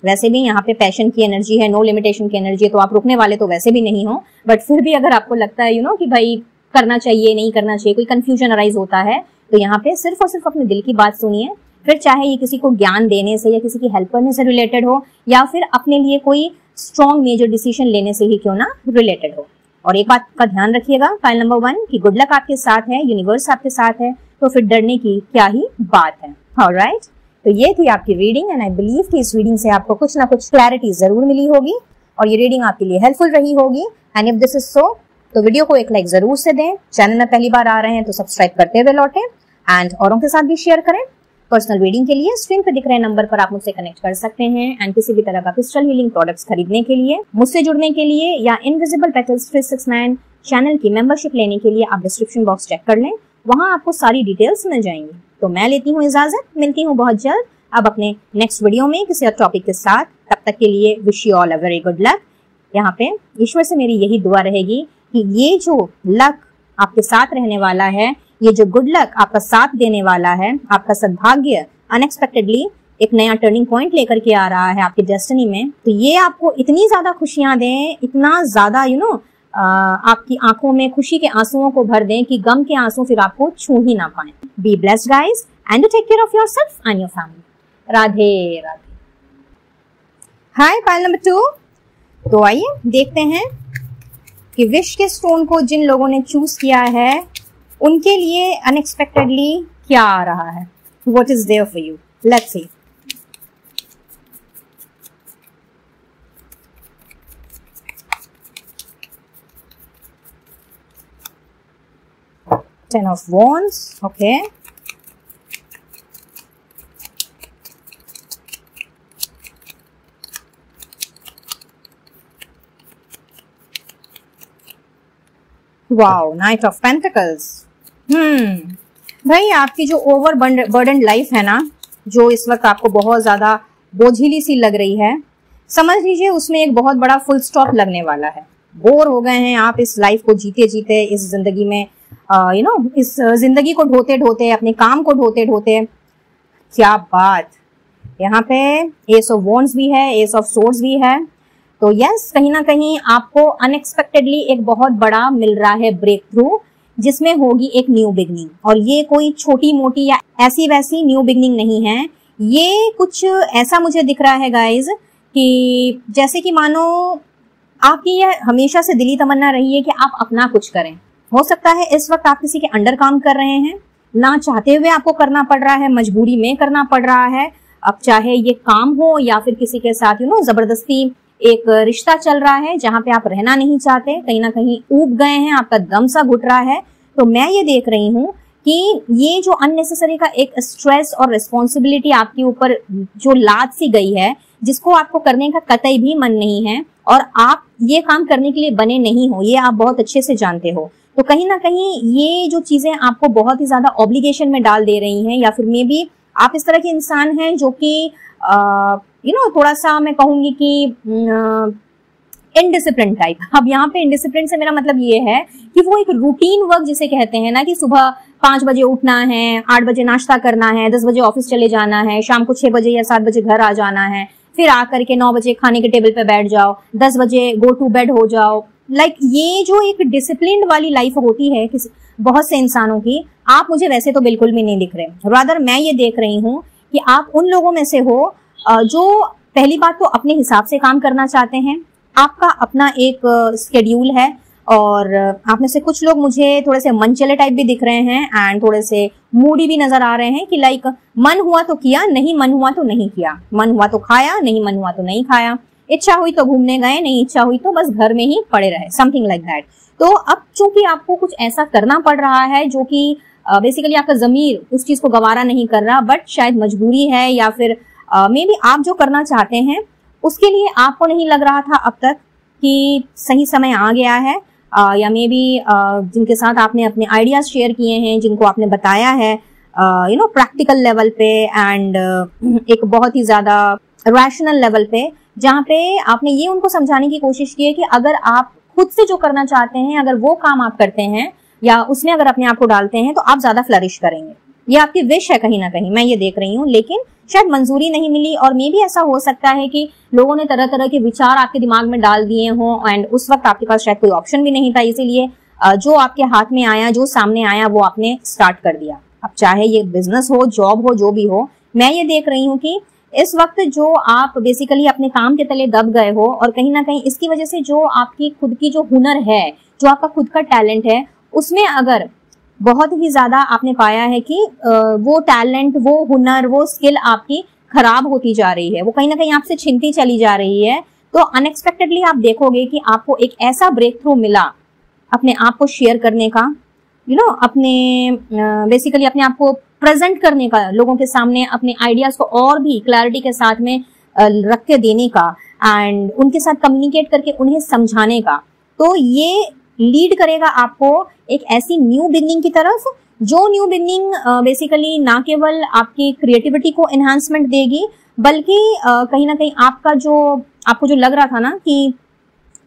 वैसे भी यहाँ पे पैशन की एनर्जी है, नो लिमिटेशन की एनर्जी है, तो आप रुकने वाले तो वैसे भी नहीं हो। बट फिर भी अगर आपको लगता है कि भाई करना चाहिए नहीं करना चाहिए, कोई कंफ्यूजन अराइज होता है, तो यहाँ पे सिर्फ और सिर्फ अपने दिल की बात सुनिए। फिर चाहे ये किसी को ज्ञान देने से या किसी की हेल्प करने से रिलेटेड हो, या फिर अपने लिए कोई स्ट्रॉन्ग मेजर डिसीजन लेने से ही क्यों ना रिलेटेड हो। और एक बात का ध्यान रखिएगा, फाइल नंबर 1 कि गुड लक आपके साथ है, यूनिवर्स आपके साथ है, तो फिर डरने की क्या ही बात है। ऑलराइट, तो ये थी आपकी रीडिंग एंड आई बिलीव कि इस रीडिंग से आपको कुछ ना कुछ क्लैरिटी जरूर मिली होगी और ये रीडिंग आपके लिए हेल्पफुल रही होगी। And if this is so, तो वीडियो को एक लाइक जरूर से दें। चैनल में पहली बार आ रहे हैं तो सब्सक्राइब करते हुए लौटें एंड औरों के साथ भी शेयर करें। पर्सनल रीडिंग के लिए स्क्रीन पे दिख रहे नंबर पर आप मुझसे कनेक्ट कर सकते हैं एंड किसी भी तरह का क्रिस्टल हीलिंग प्रोडक्ट्स खरीदने के लिए, मुझसे जुड़ने के लिए या इनविजिबल पेटल्स 369 चैनल की मेंबरशिप लेने के लिए आप डिस्क्रिप्शन बॉक्स चेक कर लें, वहां आपको सारी डिटेल्स मिल जाएंगी। तो मैं लेती हूँ इजाजत, मिलती हूँ बहुत जल्द अब अपने नेक्स्ट वीडियो में किसी और टॉपिक के साथ। तब तक के लिए wish you all a very good luck. यहाँ पे ईश्वर से मेरी यही दुआ रहेगी कि ये जो लक आपके साथ रहने वाला है, ये जो गुड लक आपका साथ देने वाला है, आपका सद्भाग्य अनएक्सपेक्टेडली एक नया टर्निंग पॉइंट लेकर के आ रहा है आपकी डेस्टिनी में, तो ये आपको इतनी ज्यादा खुशियां दें, इतना ज्यादा आपकी आंखों में खुशी के आंसुओं को भर दें कि गम के आंसू फिर आपको छू ही ना पाए। Be blessed guys and take care of yourself and your family. Radhe Radhe. Hi, file number 2। तो आइए देखते हैं कि विश के स्टोन को जिन लोगों ने चूज किया है उनके लिए अनएक्सपेक्टेडली क्या आ रहा है। What is there for you? Let's see. Ten of Wands. Okay. Wow, Knight of Pentacles. भाई आपकी जो ओवर बर्डन लाइफ है ना, जो इस वक्त आपको बहुत ज्यादा बोझिली सी लग रही है, समझ लीजिए उसमें एक बहुत बड़ा फुल स्टॉप लगने वाला है। बोर हो गए हैं आप इस लाइफ को जीते जीते, इस जिंदगी में इस जिंदगी को ढोते ढोते, अपने काम को ढोते ढोते। क्या बात, यहाँ पे एस ऑफ वॉन्ड्स भी है, एस ऑफ सोर्ड्स भी है। तो यस, कहीं ना कहीं आपको अनएक्सपेक्टेडली एक बहुत बड़ा मिल रहा है ब्रेक थ्रू, जिसमें होगी एक न्यू बिगनिंग। और ये कोई छोटी मोटी या ऐसी वैसी न्यू बिगनिंग नहीं है, ये कुछ ऐसा मुझे दिख रहा है गाइज कि जैसे कि मानो आपकी यह हमेशा से दिली तमन्ना रही है कि आप अपना कुछ करें। हो सकता है इस वक्त आप किसी के अंडर काम कर रहे हैं, ना चाहते हुए आपको करना पड़ रहा है, मजबूरी में करना पड़ रहा है। अब चाहे ये काम हो या फिर किसी के साथ जबरदस्ती एक रिश्ता चल रहा है जहां पे आप रहना नहीं चाहते, कहीं ना कहीं ऊब गए हैं, आपका दम सा घुट रहा है। तो मैं ये देख रही हूँ कि ये जो अननेसेसरी का एक स्ट्रेस और रिस्पॉन्सिबिलिटी आपके ऊपर जो लाद सी गई है, जिसको आपको करने का कतई भी मन नहीं है और आप ये काम करने के लिए बने नहीं हो, ये आप बहुत अच्छे से जानते हो। तो कहीं ना कहीं ये जो चीजें आपको बहुत ही ज्यादा ऑब्लिगेशन में डाल दे रही हैं, या फिर मे बी आप इस तरह के इंसान हैं जो कि थोड़ा सा मैं कहूंगी कि इनडिसिप्लिन टाइप। अब यहाँ पे इनडिसिप्लिन से मेरा मतलब ये है कि वो एक रूटीन वर्क जिसे कहते हैं ना, कि सुबह 5 बजे उठना है, 8 बजे नाश्ता करना है, 10 बजे ऑफिस चले जाना है, शाम को 6 बजे या 7 बजे घर आ जाना है, फिर आकर के 9 बजे खाने के टेबल पे बैठ जाओ, 10 बजे गो टू बेड हो जाओ। ये जो एक डिसिप्लिन वाली लाइफ होती है बहुत से इंसानों की, आप मुझे वैसे तो बिल्कुल भी नहीं दिख रहे। रादर मैं ये देख रही हूँ कि आप उन लोगों में से हो जो पहली बात तो अपने हिसाब से काम करना चाहते हैं, आपका अपना एक स्केड्यूल है, और आप में से कुछ लोग मुझे थोड़े से मनचले टाइप भी दिख रहे हैं एंड थोड़े से मूडी भी नजर आ रहे हैं कि मन हुआ तो किया, नहीं मन हुआ तो नहीं किया, मन हुआ तो खाया, नहीं मन हुआ तो नहीं खाया, इच्छा हुई तो घूमने गए, नहीं इच्छा हुई तो बस घर में ही पड़े रहे, समथिंग लाइक दैट। तो अब चूंकि आपको कुछ ऐसा करना पड़ रहा है जो कि बेसिकली आपका जमीर उस चीज को गवारा नहीं कर रहा, बट शायद मजबूरी है, या फिर मे बी आप जो करना चाहते हैं उसके लिए आपको नहीं लग रहा था अब तक कि सही समय आ गया है, या मे बी जिनके साथ आपने अपने आइडियाज शेयर किए हैं, जिनको आपने बताया है प्रैक्टिकल लेवल पे एंड एक बहुत ही ज्यादा रैशनल लेवल पे, जहाँ पे आपने ये उनको समझाने की कोशिश की है कि अगर आप खुद से जो करना चाहते हैं, अगर वो काम आप करते हैं या उसमें अगर अपने आप को डालते हैं तो आप ज्यादा फ्लरिश करेंगे। ये आपकी विश है कहीं ना कहीं, मैं ये देख रही हूँ, लेकिन शायद मंजूरी नहीं मिली। और मे भी ऐसा हो सकता है कि लोगों ने तरह तरह के विचार आपके दिमाग में डाल दिए हों एंड उस वक्त आपके पास शायद कोई ऑप्शन भी नहीं था, इसीलिए जो आपके हाथ में आया, जो सामने आया, वो आपने स्टार्ट कर दिया। अब चाहे ये बिजनेस हो, जॉब हो, जो भी हो, मैं ये देख रही हूँ कि इस वक्त जो आप बेसिकली अपने काम के तले दब गए हो और कहीं ना कहीं इसकी वजह से जो आपकी खुद की जो हुनर है, जो आपका खुद का टैलेंट है, उसमें अगर बहुत ही ज्यादा आपने पाया है कि वो टैलेंट, वो हुनर, वो स्किल आपकी खराब होती जा रही है, वो कहीं ना कहीं आपसे छिनती चली जा रही है, तो अनएक्सपेक्टेडली आप देखोगे कि आपको एक ऐसा ब्रेक थ्रू मिला अपने आप को शेयर करने का, अपने बेसिकली अपने आप को प्रेजेंट करने का, लोगों के सामने अपने आइडियाज को और भी क्लैरिटी के साथ में रख के देने का एंड उनके साथ कम्युनिकेट करके उन्हें समझाने का। तो ये लीड करेगा आपको एक ऐसी न्यू बिगनिंग की तरफ, जो न्यू बिगनिंग बेसिकली ना केवल आपकी क्रिएटिविटी को एनहांसमेंट देगी, बल्कि कहीं ना कहीं आपको जो लग रहा था ना कि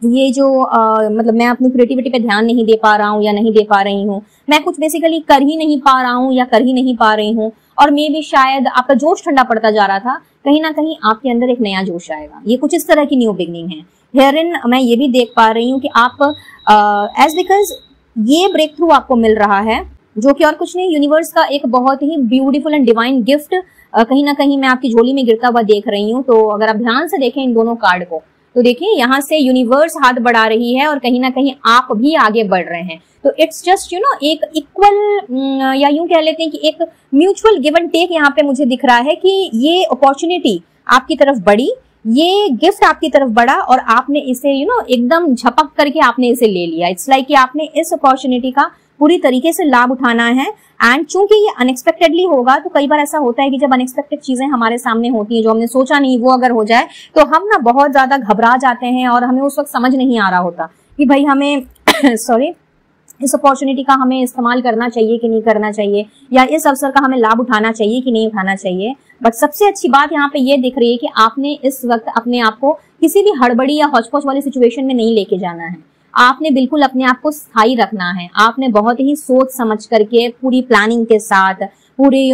ये जो मतलब मैं अपनी क्रिएटिविटी पे ध्यान नहीं दे पा रहा हूँ या नहीं दे पा रही हूँ, मैं कुछ बेसिकली कर ही नहीं पा रहा हूँ या कर ही नहीं पा रही हूँ, और मे भी शायद आपका जोश ठंडा पड़ता जा रहा था, कहीं ना कहीं आपके अंदर एक नया जोश आएगा। ये कुछ इस तरह की न्यू बिगनिंग है। हेयरइन मैं ये भी देख पा रही हूँ कि आप एज बिकॉज ये ब्रेक थ्रू आपको मिल रहा है, जो कि और कुछ नहीं, यूनिवर्स का एक बहुत ही ब्यूटीफुल एंड डिवाइन गिफ्ट कहीं ना कहीं मैं आपकी झोली में गिरता हुआ देख रही हूँ। तो अगर आप ध्यान से देखें इन दोनों कार्ड को, तो देखिए यहाँ से यूनिवर्स हाथ बढ़ा रही है और कहीं ना कहीं आप भी आगे बढ़ रहे हैं। तो इट्स जस्ट एक इक्वल या यूं कह लेते हैं कि एक म्यूचुअल गिव एंड टेक यहाँ पे मुझे दिख रहा है कि ये अपॉर्चुनिटी आपकी तरफ बढ़ी, ये गिफ्ट आपकी तरफ बढ़ा और आपने इसे एकदम झपक करके आपने इसे ले लिया। इट्स लाइक कि आपने इस अपॉर्चुनिटी का पूरी तरीके से लाभ उठाना है। एंड चूंकि ये अनएक्सपेक्टेडली होगा, तो कई बार ऐसा होता है कि जब अनएक्सपेक्टेड चीजें हमारे सामने होती हैं, जो हमने सोचा नहीं, वो अगर हो जाए तो हम ना बहुत ज्यादा घबरा जाते हैं और हमें उस वक्त समझ नहीं आ रहा होता कि भाई हमें सॉरी इस अपॉर्चुनिटी का हमें इस्तेमाल करना चाहिए कि नहीं करना चाहिए, या इस अवसर का हमें लाभ उठाना चाहिए कि नहीं उठाना चाहिए। बट सबसे अच्छी बात यहाँ पे ये दिख रही है कि आपने इस वक्त अपने आप को किसी भी हड़बड़ी या हौच-पौच वाली सिचुएशन में नहीं लेके जाना है। आपने बिल्कुल अपने आप को स्थायी रखना है। आपने बहुत ही सोच समझ करके, पूरी प्लानिंग के साथ, पूरे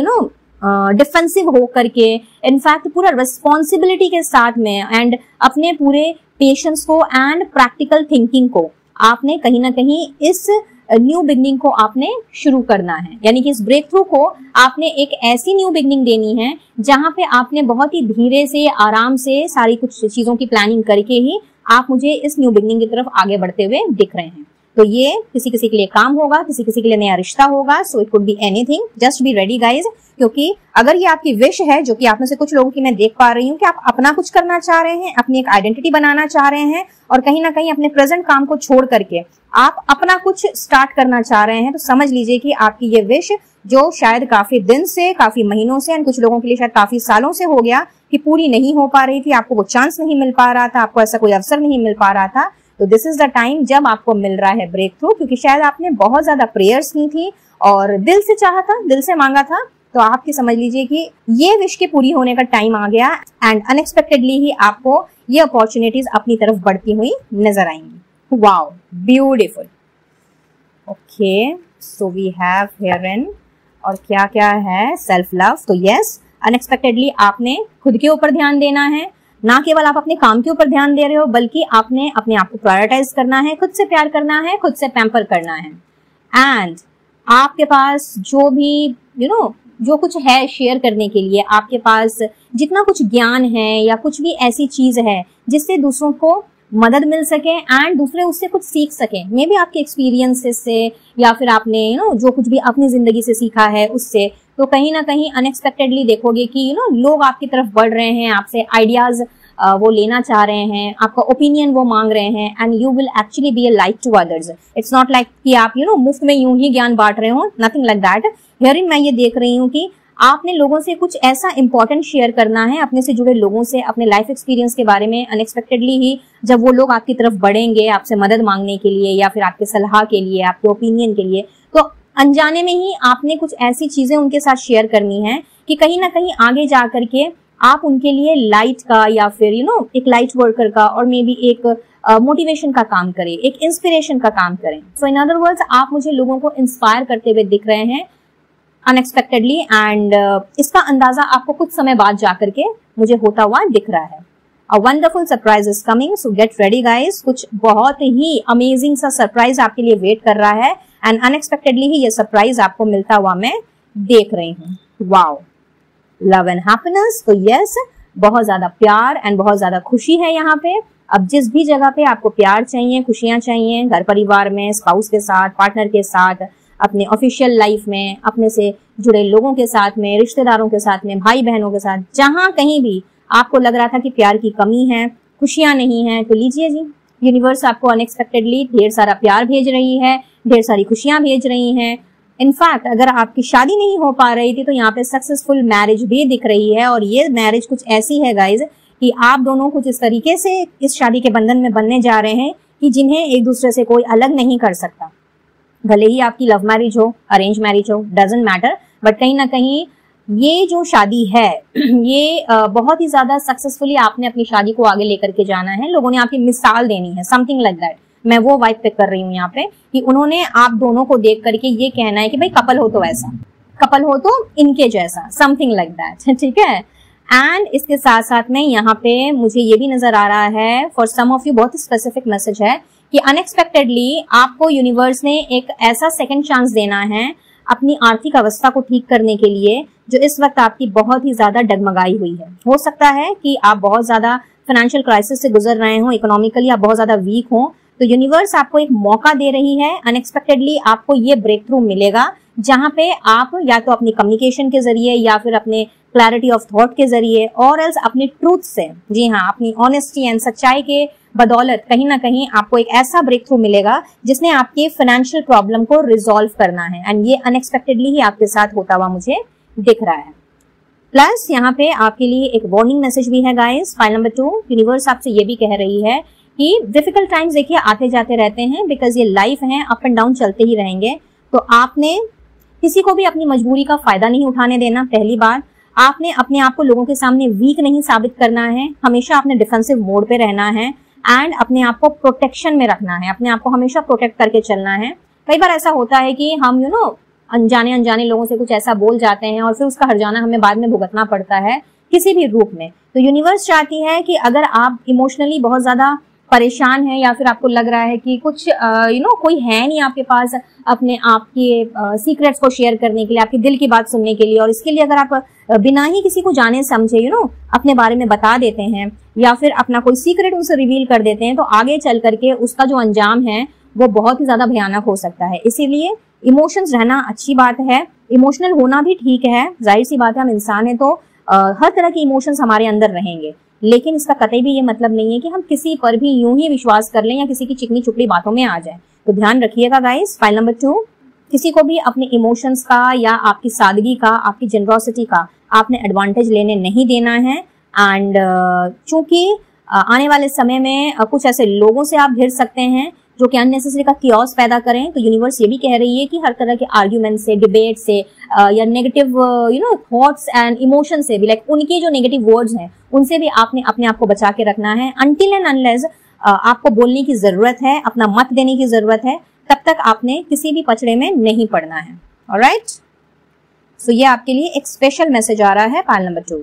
डिफेंसिव हो करके, इनफैक्ट पूरा रिस्पॉन्सिबिलिटी के साथ में एंड अपने पूरे पेशेंस को एंड प्रैक्टिकल थिंकिंग को आपने कहीं ना कहीं इस न्यू बिगनिंग को आपने शुरू करना है। यानी कि इस ब्रेक थ्रू को आपने एक ऐसी न्यू बिगनिंग देनी है जहां पे आपने बहुत ही धीरे से, आराम से सारी कुछ चीजों की प्लानिंग करके ही आप मुझे इस न्यू बिगनिंग की तरफ आगे बढ़ते हुए दिख रहे हैं। तो ये किसी किसी के लिए काम होगा, किसी किसी के लिए नया रिश्ता होगा। So it could be anything, just be ready guys. क्योंकि अगर ये आपकी विश है, जो कि आप में से कुछ लोगों की मैं देख पा रही हूँ कि आप अपना कुछ करना चाह रहे हैं, अपनी एक आइडेंटिटी बनाना चाह रहे हैं और कहीं ना कहीं अपने प्रेजेंट काम को छोड़ करके आप अपना कुछ स्टार्ट करना चाह रहे हैं, तो समझ लीजिए कि आपकी ये विश, जो शायद काफी दिन से, काफी महीनों से, कुछ लोगों के लिए शायद काफी सालों से हो गया कि पूरी नहीं हो पा रही थी, आपको वो चांस नहीं मिल पा रहा था, आपको ऐसा कोई अवसर नहीं मिल पा रहा था, तो दिस इज द टाइम जब आपको मिल रहा है ब्रेक थ्रू। क्योंकि शायद आपने बहुत ज्यादा प्रेयर्स की थी और दिल से चाहा था, दिल से मांगा था, तो आपकी समझ लीजिए कि ये विश के पूरी होने का टाइम आ गया एंड अनएक्सपेक्टेडली ही आपको ये अपॉर्चुनिटीज अपनी तरफ बढ़ती हुई नजर आएंगी। Wow, beautiful. Okay, so we have here in और क्या क्या है, सेल्फ लव। तो यस, अनएक्सपेक्टेडली आपने खुद के ऊपर ध्यान देना है। ना केवल आप अपने काम के ऊपर ध्यान दे रहे हो, बल्कि आपने अपने आप को प्रायोरिटाइज करना है, खुद से प्यार करना है, खुद से पैम्पर करना है। एंड आपके पास जो भी जो कुछ है शेयर करने के लिए, आपके पास जितना कुछ ज्ञान है या कुछ भी ऐसी चीज है जिससे दूसरों को मदद मिल सके एंड दूसरे उससे कुछ सीख सके, मे बी आपके एक्सपीरियंसेस से या फिर आपने जो कुछ भी अपनी जिंदगी से सीखा है उससे, तो कहीं ना कहीं अनएक्सपेक्टेडली देखोगे कि लोग आपकी तरफ बढ़ रहे हैं, आपसे आइडियाज वो लेना चाह रहे हैं, आपका ओपिनियन वो मांग रहे हैं and you will actually be a light to others. It's not like कि आप मुफ्त में यूं ही ज्ञान बांट रहे हो, नथिंग लाइक दैट। हियरिन मैं ये देख रही हूँ कि आपने लोगों से कुछ ऐसा इंपॉर्टेंट शेयर करना है, अपने से जुड़े लोगों से, अपने लाइफ एक्सपीरियंस के बारे में। अनएक्सपेक्टेडली ही जब वो लोग आपकी तरफ बढ़ेंगे आपसे मदद मांगने के लिए या फिर आपके सलाह के लिए, आपके ओपिनियन के लिए, तो अनजाने में ही आपने कुछ ऐसी चीजें उनके साथ शेयर करनी है कि कहीं ना कहीं आगे जा करके आप उनके लिए लाइट का या फिर एक लाइट वर्कर का और मे बी एक मोटिवेशन का काम करें, एक इंस्पिरेशन का काम करें। सो इन अदर वर्ड्स, आप मुझे लोगों को इंस्पायर करते हुए दिख रहे हैं अनएक्सपेक्टेडली, एंड इसका अंदाजा आपको कुछ समय बाद जाकर के मुझे होता हुआ दिख रहा है। A wonderful surprise is coming, so get ready guys. कुछ बहुत ही अमेजिंग सा सरप्राइज आपके लिए वेट कर रहा है, एंड अनएक्सपेक्टेडली ही ये सरप्राइज आपको मिलता हुआ मैं देख रही हूँ। Wow, love and happiness. तो यस, बहुत ज्यादा प्यार एंड बहुत ज्यादा खुशी है यहाँ पे। अब जिस भी जगह पे आपको प्यार चाहिए, खुशियां चाहिए, घर परिवार में, स्पाउस के साथ, पार्टनर के साथ, अपने ऑफिशियल लाइफ में, अपने से जुड़े लोगों के साथ में, रिश्तेदारों के साथ में, भाई बहनों के साथ, जहां कहीं भी आपको लग रहा था कि प्यार की कमी है, खुशियां नहीं है, तो लीजिए जी, यूनिवर्स आपको अनएक्सपेक्टेडली ढेर सारा प्यार भेज रही है, ढेर सारी खुशियां भेज रही हैं। इनफैक्ट अगर आपकी शादी नहीं हो पा रही थी तो यहाँ पे सक्सेसफुल मैरिज भी दिख रही है, और ये मैरिज कुछ ऐसी है गाइज कि आप दोनों कुछ इस तरीके से इस शादी के बंधन में बनने जा रहे हैं कि जिन्हें एक दूसरे से कोई अलग नहीं कर सकता। भले ही आपकी लव मैरिज हो, अरेंज मैरिज हो, डजंट मैटर, बट कहीं ना कहीं ये जो शादी है ये बहुत ही ज्यादा सक्सेसफुली आपने अपनी शादी को आगे लेकर के जाना है। लोगों ने आपकी मिसाल देनी है, समथिंग लाइक दैट। मैं वो वाइब पिक कर रही हूँ यहाँ पे कि उन्होंने आप दोनों को देख करके ये कहना है कि भाई कपल हो तो ऐसा, कपल हो तो इनके जैसा, समथिंग लाइक दैट, ठीक है। एंड इसके साथ साथ में यहाँ पे मुझे ये भी नजर आ रहा है, फॉर सम ऑफ यू बहुत स्पेसिफिक मैसेज है कि अनएक्सपेक्टेडली आपको यूनिवर्स ने एक ऐसा सेकंड चांस देना है अपनी आर्थिक अवस्था को ठीक करने के लिए, जो इस वक्त आपकी बहुत ही ज्यादा डगमगाई हुई है। हो सकता है कि आप बहुत ज्यादा फाइनेंशियल क्राइसिस से गुजर रहे हो, इकोनॉमिकली आप बहुत ज्यादा वीक हो, तो यूनिवर्स आपको एक मौका दे रही है। अनएक्सपेक्टेडली आपको ये ब्रेक थ्रू मिलेगा जहां पे आप या तो अपनी कम्युनिकेशन के जरिए या फिर अपने क्लैरिटी ऑफ थॉट के जरिए और एल्स अपनी ट्रूथ से, जी हाँ, अपनी ऑनेस्टी एंड सच्चाई के बदौलत कहीं ना कहीं आपको एक ऐसा ब्रेक थ्रू मिलेगा जिसने आपके फाइनेंशियल प्रॉब्लम को रिजॉल्व करना है, एंड ये अनएक्सपेक्टेडली ही आपके साथ होता हुआ मुझे दिख रहा है। प्लस यहाँ पे आपके लिए एक वार्निंग मैसेज भी है गाइस। फाइल नंबर 2, यूनिवर्स आपसे ये भी कह रही है कि डिफिकल्ट टाइम्स देखिए आते जाते रहते हैं, बिकॉज ये लाइफ है, अप एंड डाउन चलते ही रहेंगे। तो आपने किसी को भी अपनी मजबूरी का फायदा नहीं उठाने देना। पहली बात, आपने अपने आप को लोगों के सामने वीक नहीं साबित करना है, हमेशा अपने डिफेंसिव मोड पे रहना है, एंड अपने आप को प्रोटेक्शन में रखना है, अपने आप को हमेशा प्रोटेक्ट करके चलना है। कई बार ऐसा होता है कि हम अनजाने अनजाने लोगों से कुछ ऐसा बोल जाते हैं और फिर उसका हर्जाना हमें बाद में भुगतना पड़ता है किसी भी रूप में। तो यूनिवर्स चाहती है कि अगर आप इमोशनली बहुत ज्यादा परेशान है या फिर आपको लग रहा है कि कुछ कोई है नहीं आपके पास अपने आप के सीक्रेट्स को शेयर करने के लिए, आपके दिल की बात सुनने के लिए, और इसके लिए अगर आप बिना ही किसी को जाने समझे अपने बारे में बता देते हैं या फिर अपना कोई सीक्रेट उनसे रिवील कर देते हैं, तो आगे चल करके उसका जो अंजाम है वो बहुत ही ज्यादा भयानक हो सकता है। इसीलिए इमोशंस रहना अच्छी बात है, इमोशनल होना भी ठीक है, जाहिर सी बात है, हम इंसान है तो हर तरह के इमोशंस हमारे अंदर रहेंगे, लेकिन इसका कतई भी ये मतलब नहीं है कि हम किसी पर भी यूं ही विश्वास कर लें या किसी की चिकनी चुपड़ी बातों में आ जाए। तो ध्यान रखिएगा गाइस। फाइल नंबर 2, किसी को भी अपने इमोशंस का या आपकी सादगी का, आपकी जेनरोसिटी का आपने एडवांटेज लेने नहीं देना है। एंड चूंकि आने वाले समय में कुछ ऐसे लोगों से आप घिर सकते हैं जो कि अननेसेसरी का कियोस पैदा करें, तो यूनिवर्स ये भी कह रही है कि हर तरह के आर्ग्यूमेंट से, डिबेट से या नेगेटिव थॉट्स एंड इमोशन से भी, लाइक उनकी जो नेगेटिव वर्ड्स हैं उनसे भी आपने अपने आप को बचा के रखना है। अनटिल एंड अनलेस आपको बोलने की जरूरत है, अपना मत देने की जरूरत है, तब तक आपने किसी भी पचड़े में नहीं पड़ना है। ऑलराइट, सो ये आपके लिए एक स्पेशल मैसेज आ रहा है pile number 2।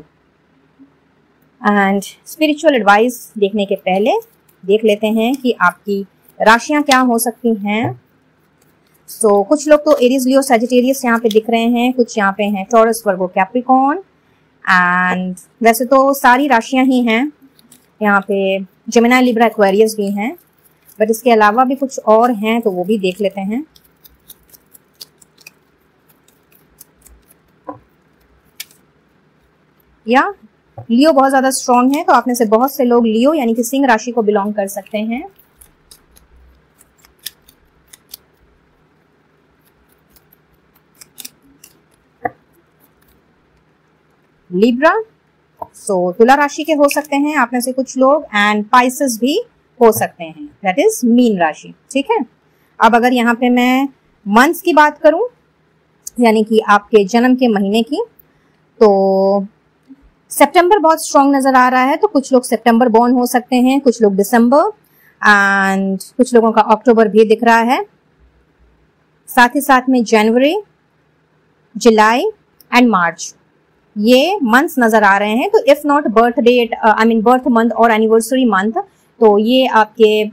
And spiritual advice देखने के पहले देख लेते हैं कि आपकी राशियां क्या हो सकती हैं। सो कुछ लोग तो एरीज, लियो, सजिटेरियस यहाँ पे दिख रहे हैं, कुछ यहाँ पे हैं टॉरस, वर्गो, कैप्रिकॉर्न, एंड वैसे तो सारी राशियां ही हैं यहाँ पे, जेमिनी, लिब्रा, एक्वेरियस भी हैं, बट इसके अलावा भी कुछ और हैं तो वो भी देख लेते हैं। या लियो बहुत ज्यादा स्ट्रॉन्ग है, तो आप में से बहुत से लोग लियो यानी कि सिंह राशि को बिलोंग कर सकते हैं। लिब्रा, सो तुला राशि के हो सकते हैं आप में से कुछ लोग, एंड पाइसेस भी हो सकते हैं, दैट इज मीन राशि। ठीक है, अब अगर यहाँ पे मैं मंथ्स की बात करूं यानी कि आपके जन्म के महीने की, तो सितंबर बहुत स्ट्रॉन्ग नजर आ रहा है, तो कुछ लोग सितंबर बॉर्न हो सकते हैं, कुछ लोग दिसंबर, एंड कुछ लोगों का अक्टूबर भी दिख रहा है, साथ ही साथ में जनवरी, जुलाई एंड मार्च, ये मंथ्स नजर आ रहे हैं। तो if not birth date, I mean birth month और एनिवर्सरी मंथ, तो ये आपके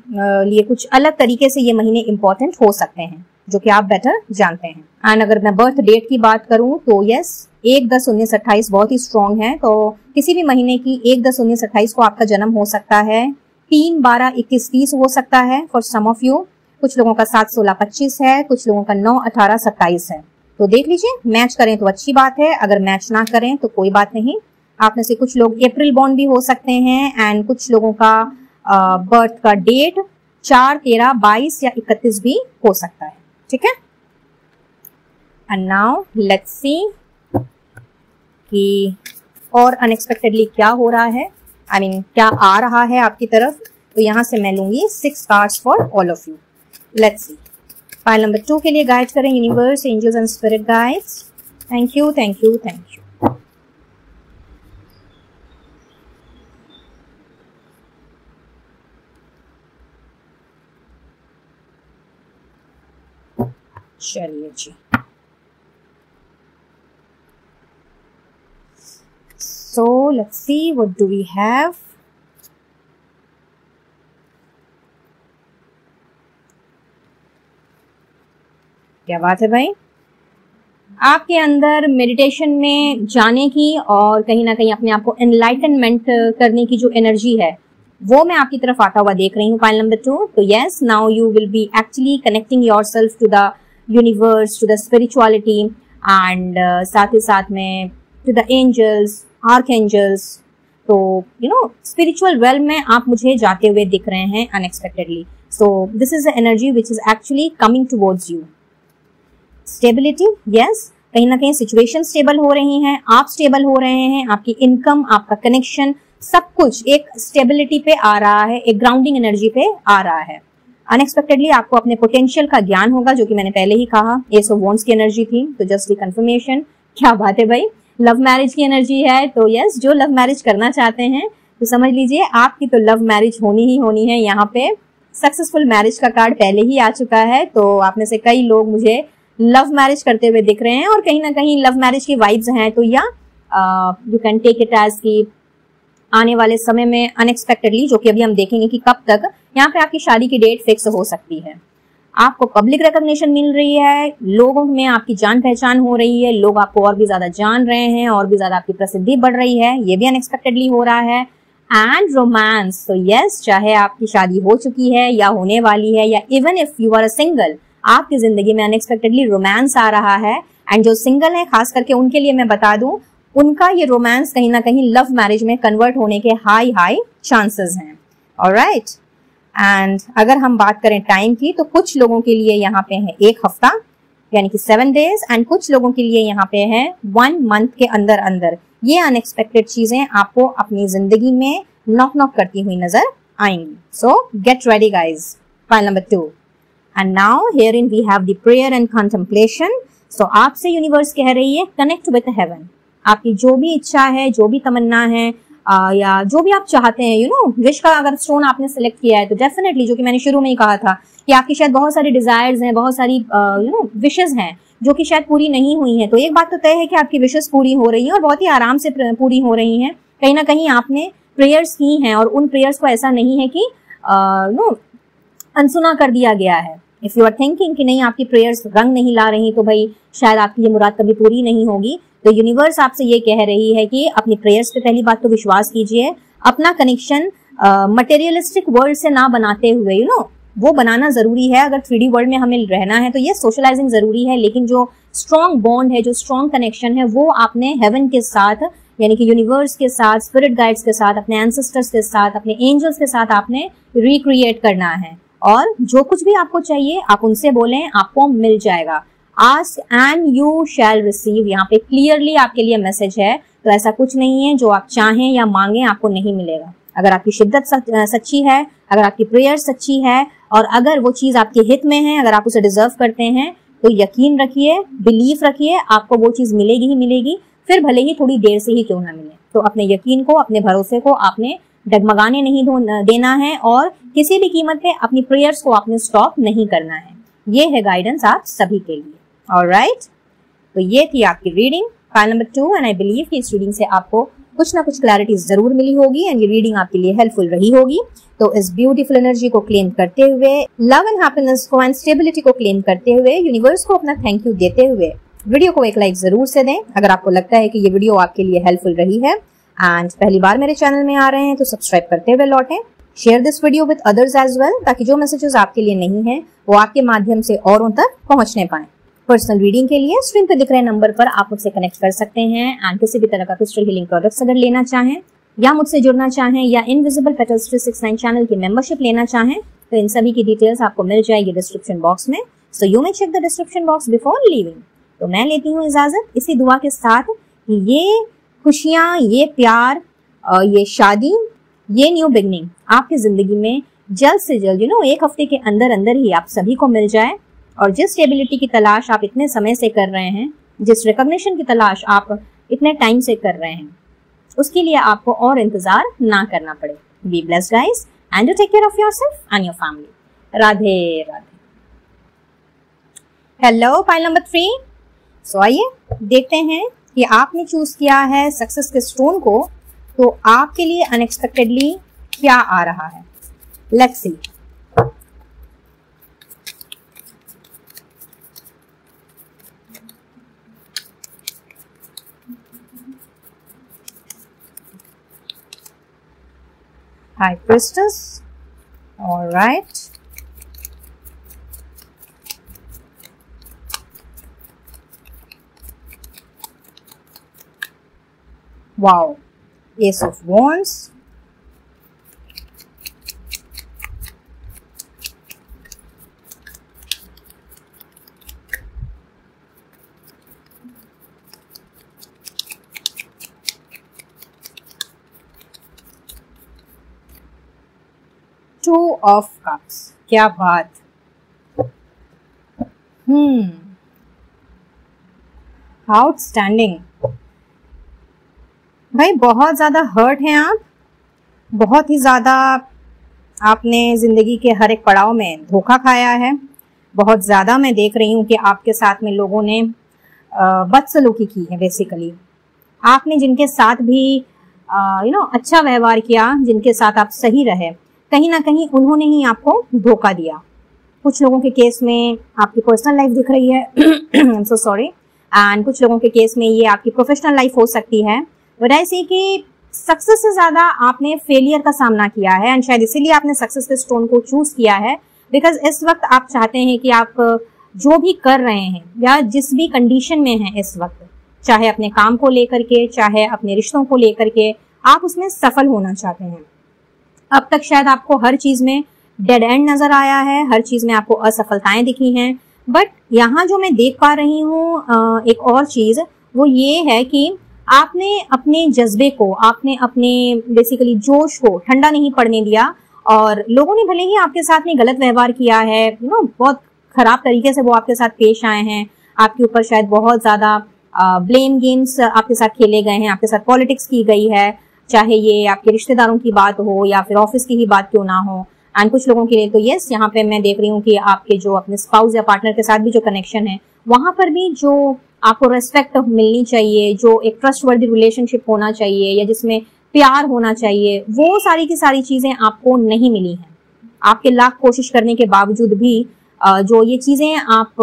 लिए कुछ अलग तरीके से ये महीने इंपॉर्टेंट हो सकते हैं, जो कि आप बेटर जानते हैं। एंड अगर मैं बर्थ डेट की बात करूं तो यस, 1/10/1928 बहुत ही स्ट्रॉन्ग है। तो किसी भी महीने की 1/10/1928 को आपका जन्म हो सकता है। 3/12/21/30 हो सकता है फॉर सम ऑफ यू। कुछ लोगों का 7/16/25 है, कुछ लोगों का 9/18/27 है। तो देख लीजिए, मैच करें तो अच्छी बात है, अगर मैच ना करें तो कोई बात नहीं। आप में से कुछ लोग अप्रैल बॉर्न भी हो सकते हैं एंड कुछ लोगों का बर्थ का डेट 4, 13, 22 या 31 भी हो सकता है। ठीक है, एंड नाउ लेट्स सी कि और अनएक्सपेक्टेडली क्या हो रहा है, आई मीन क्या आ रहा है आपकी तरफ। तो यहां से मैं लूंगी 6 cards for all of you. Let's see, file number 2 के लिए गाइड करें universe, angels and spirit guides. Thank you, thank you, thank you. चलिए जी, so let's see what do we have। क्या बात है भाई, आपके अंदर मेडिटेशन में जाने की और कहीं ना कहीं अपने आप को एनलाइटनमेंट करने की जो एनर्जी है वो मैं आपकी तरफ आता हुआ देख रही हूँ। फाइल नंबर 2, तो yes, now you will be actually connecting yourself to the universe, to the spirituality and साथ ही साथ में टू द एंजल्स, आर्कएंजल्स। तो यू नो स्पिरिचुअल वेल्म में आप मुझे जाते हुए दिख रहे हैं unexpectedly. So this is the energy which is actually coming towards you. Stability, yes, कहीं ना कहीं सिचुएशन स्टेबल हो रही हैं, आप स्टेबल हो रहे हैं, आपकी इनकम, आपका कनेक्शन, सब कुछ एक स्टेबिलिटी पे आ रहा है, एक ग्राउंडिंग एनर्जी पे आ रहा है। अनएक्सपेक्टेडली आपको अपने पोटेंशियल का ज्ञान होगा, जो कि मैंने पहले ही कहा, एस ऑफ वॉन्ड्स की एनर्जी थी। तो जस्ट दी कंफर्मेशन, क्या बात है भाई, लव मैरिज की एनर्जी है। तो यस, जो लव मैरिज करना चाहते हैं तो समझ लीजिए आपकी तो लव मैरिज होनी ही होनी है। यहाँ पे सक्सेसफुल मैरिज का कार्ड पहले ही आ चुका है। तो आप में से कई लोग मुझे लव मैरिज करते हुए दिख रहे हैं और कहीं ना कहीं लव मैरिज की वाइब्स हैं। तो या you can take it as की आने वाले समय में अनएक्सपेक्टेडली, जो कि अभी हम देखेंगे कि कब तक यहाँ पे आपकी शादी की डेट फिक्स हो सकती है। आपको पब्लिक रिकॉग्निशन मिल रही है, लोगों में आपकी जान पहचान हो रही है, लोग आपको और भी ज्यादा जान रहे हैं, और भी ज्यादा आपकी प्रसिद्धि बढ़ रही है, ये भी अनएक्सपेक्टेडली हो रहा है। एंड रोमांस, तो यस, चाहे आपकी शादी हो चुकी है या होने वाली है, या even if you are a single, आपकी जिंदगी में अनएक्सपेक्टेडली रोमांस आ रहा है। एंड जो सिंगल है, खास करके उनके लिए मैं बता दूं, उनका ये रोमांस कहीं ना कहीं लव मैरिज में कन्वर्ट होने के हाई चांसेस हैं। ऑलराइट, एंड अगर हम बात करें टाइम की, तो कुछ लोगों के लिए यहाँ पे है 1 हफ्ता यानी कि 7 डेज, एंड कुछ लोगों के लिए यहाँ पे है 1 मंथ के अंदर अंदर ये अनएक्सपेक्टेड चीजें आपको अपनी जिंदगी में नॉक करती हुई नजर आएंगी। So get ready guys. File number 2, and now here in we have the prayer and contemplation. So आपसे यूनिवर्स कह रही है कनेक्ट विद हेवन। आपकी जो भी इच्छा है, जो भी तमन्ना है, या जो भी आप चाहते हैं, यू नो विश का अगर स्टोन आपने सिलेक्ट किया है तो डेफिनेटली, जो कि मैंने शुरू में ही कहा था कि आपकी शायद बहुत सारी डिजायर्स हैं, बहुत सारी यू नो विशेस हैं जो कि शायद पूरी नहीं हुई हैं। तो एक बात तो तय है कि आपकी विशेस पूरी हो रही हैं और बहुत ही आराम से पूरी हो रही हैं। कहीं ना कहीं आपने प्रेयर्स की हैं और उन प्रेयर्स को ऐसा नहीं है कि नो अनसुना कर दिया गया है। इफ यू आर थिंकिंग कि नहीं आपकी प्रेयर्स रंग नहीं ला रही, तो भाई शायद आपकी ये मुराद कभी पूरी नहीं होगी। तो यूनिवर्स आपसे ये कह रही है कि अपनी प्रेयर्स पे पहली बात तो विश्वास कीजिए, अपना कनेक्शन मटेरियलिस्टिक वर्ल्ड से ना बनाते हुए, यू नो वो बनाना जरूरी है। अगर 3D वर्ल्ड में हमें रहना है तो ये सोशलाइजिंग जरूरी है, लेकिन जो स्ट्रॉन्ग बॉन्ड है, जो स्ट्रॉन्ग कनेक्शन है, वो आपने हेवन के साथ, यानी कि यूनिवर्स के साथ, स्पिरिट गाइड्स के साथ, अपने एंसेस्टर्स के साथ, अपने एंजल्स के साथ आपने रिक्रिएट करना है। और जो कुछ भी आपको चाहिए आप उनसे बोलें, आपको मिल जाएगा। Ask and you shall receive, यहाँ पे क्लियरली आपके लिए मैसेज है। तो ऐसा कुछ नहीं है जो आप चाहें या मांगे आपको नहीं मिलेगा। अगर आपकी शिद्दत सच्ची है, अगर आपकी प्रेयर सच्ची है, और अगर वो चीज आपके हित में है, अगर आप उसे डिजर्व करते हैं, तो यकीन रखिए, बिलीफ रखिए, आपको वो चीज मिलेगी ही मिलेगी, फिर भले ही थोड़ी देर से ही क्यों ना मिले। तो अपने यकीन को, अपने भरोसे को आपने डगमगाने नहीं देना है, और किसी भी कीमत पे अपनी प्रेयर्स को आपने स्टॉप नहीं करना है। ये है गाइडेंस आप सभी के लिए। ऑलराइट, तो ये थी आपकी reading file number 2 and I believe कि इस रीडिंग से आपको कुछ ना कुछ क्लैरिटी जरूर मिली होगी एंड ये रीडिंग आपके लिए हेल्पफुल रही होगी। तो इस ब्यूटीफुल एनर्जी को क्लेम करते हुए, लव एंड हैप्पीनेस को एंड स्टेबिलिटी को क्लेम करते हुए, यूनिवर्स को अपना थैंक यू देते हुए वीडियो को एक लाइक जरूर से दें अगर आपको लगता है कि ये वीडियो आपके लिए हेल्पफुल रही है। एंड पहली बार मेरे चैनल में आ रहे हैं तो सब्सक्राइब करते हुए लौटें। Share this video with others as well, ताकि जो मैसेजेस आपके लिए नहीं है वो आपके माध्यम से औरों तक पहुंचने पाए। पर्सनल रीडिंग के लिए स्क्रीन पर दिख रहे नंबर पर आप मुझसे कनेक्ट कर सकते हैं एंड किसी भी तरह का क्रिस्टल हीलिंग प्रोडक्ट्स अगर लेना चाहें या मुझसे जुड़ना चाहें या इनविजिबल पेटल्स 369 चैनल की मेंबरशिप लेना चाहें तो इन सभी की डिटेल्स आपको मिल जाएगी डिस्क्रिप्शन बॉक्स में। So you may check the description box before leaving. तो मैं लेती हूँ इजाजत इसी दुआ के साथ कि ये खुशियां, ये प्यार, ये शादी, ये न्यू बिगनिंग आपकी जिंदगी में जल्द से जल्द एक हफ्ते के अंदर अंदर ही आप सभी को मिल जाए। और जिस स्टेबिलिटी की तलाश आप इतने समय से कर रहे हैं, जिस रिकॉग्निशन की तलाश आप इतने टाइम से कर रहे हैं, उसके लिए आपको और इंतजार ना करना पड़े। Be blessed guys and do take care of yourself and your family. Radhe Radhe. Hello file number 3। So आइए देखते हैं कि आपने चूज किया है सक्सेस के स्टोन को, तो आपके लिए अनएक्सपेक्टेडली क्या आ रहा है। Let's see. High Priestess. All right. Wow. Ace of Wands. Two of Cups. क्या बात। आउटस्टैंडिंग भाई, बहुत ज्यादा हर्ट हैं आप, बहुत ही ज्यादा आपने जिंदगी के हर एक पड़ाव में धोखा खाया है। बहुत ज्यादा मैं देख रही हूँ कि आपके साथ में लोगों ने बदसलूकी की है। बेसिकली आपने जिनके साथ भी अच्छा व्यवहार किया, जिनके साथ आप सही रहे, कहीं ना कहीं उन्होंने ही आपको धोखा दिया। कुछ लोगों के केस में आपकी पर्सनल लाइफ दिख रही है I am so sorry. And कुछ लोगों के केस में ये आपकी प्रोफेशनल लाइफ हो सकती है। बट ऐसे कि सक्सेस से ज्यादा आपने फेलियर का सामना किया है एंड शायद इसीलिए आपने सक्सेस के स्टोन को चूज किया है। बिकॉज इस वक्त आप चाहते हैं कि आप जो भी कर रहे हैं या जिस भी कंडीशन में हैं इस वक्त, चाहे अपने काम को लेकर के, चाहे अपने रिश्तों को लेकर के, आप उसमें सफल होना चाहते हैं। अब तक शायद आपको हर चीज में डेड एंड नजर आया है, हर चीज में आपको असफलताएं दिखी हैं। बट यहाँ जो मैं देख पा रही हूँ एक और चीज, वो ये है कि आपने अपने जज्बे को, आपने अपने बेसिकली जोश को ठंडा नहीं पड़ने दिया। और लोगों ने भले ही आपके साथ में गलत व्यवहार किया है, बहुत खराब तरीके से वो आपके साथ पेश आए हैं, आपके ऊपर शायद बहुत ज्यादा ब्लेम गेम्स आपके साथ खेले गए हैं, आपके साथ पॉलिटिक्स की गई है, चाहे ये आपके रिश्तेदारों की बात हो या फिर ऑफिस की ही बात क्यों ना हो। एंड कुछ लोगों के लिए तो यस, यहाँ पे मैं देख रही हूँ कि आपके जो अपने स्पाउस या पार्टनर के साथ भी जो कनेक्शन है, वहां पर भी जो आपको रेस्पेक्ट मिलनी चाहिए, जो एक ट्रस्टवर्दी रिलेशनशिप होना चाहिए या जिसमें प्यार होना चाहिए, वो सारी की सारी चीजें आपको नहीं मिली हैं। आपके लाख कोशिश करने के बावजूद भी जो ये चीजें आप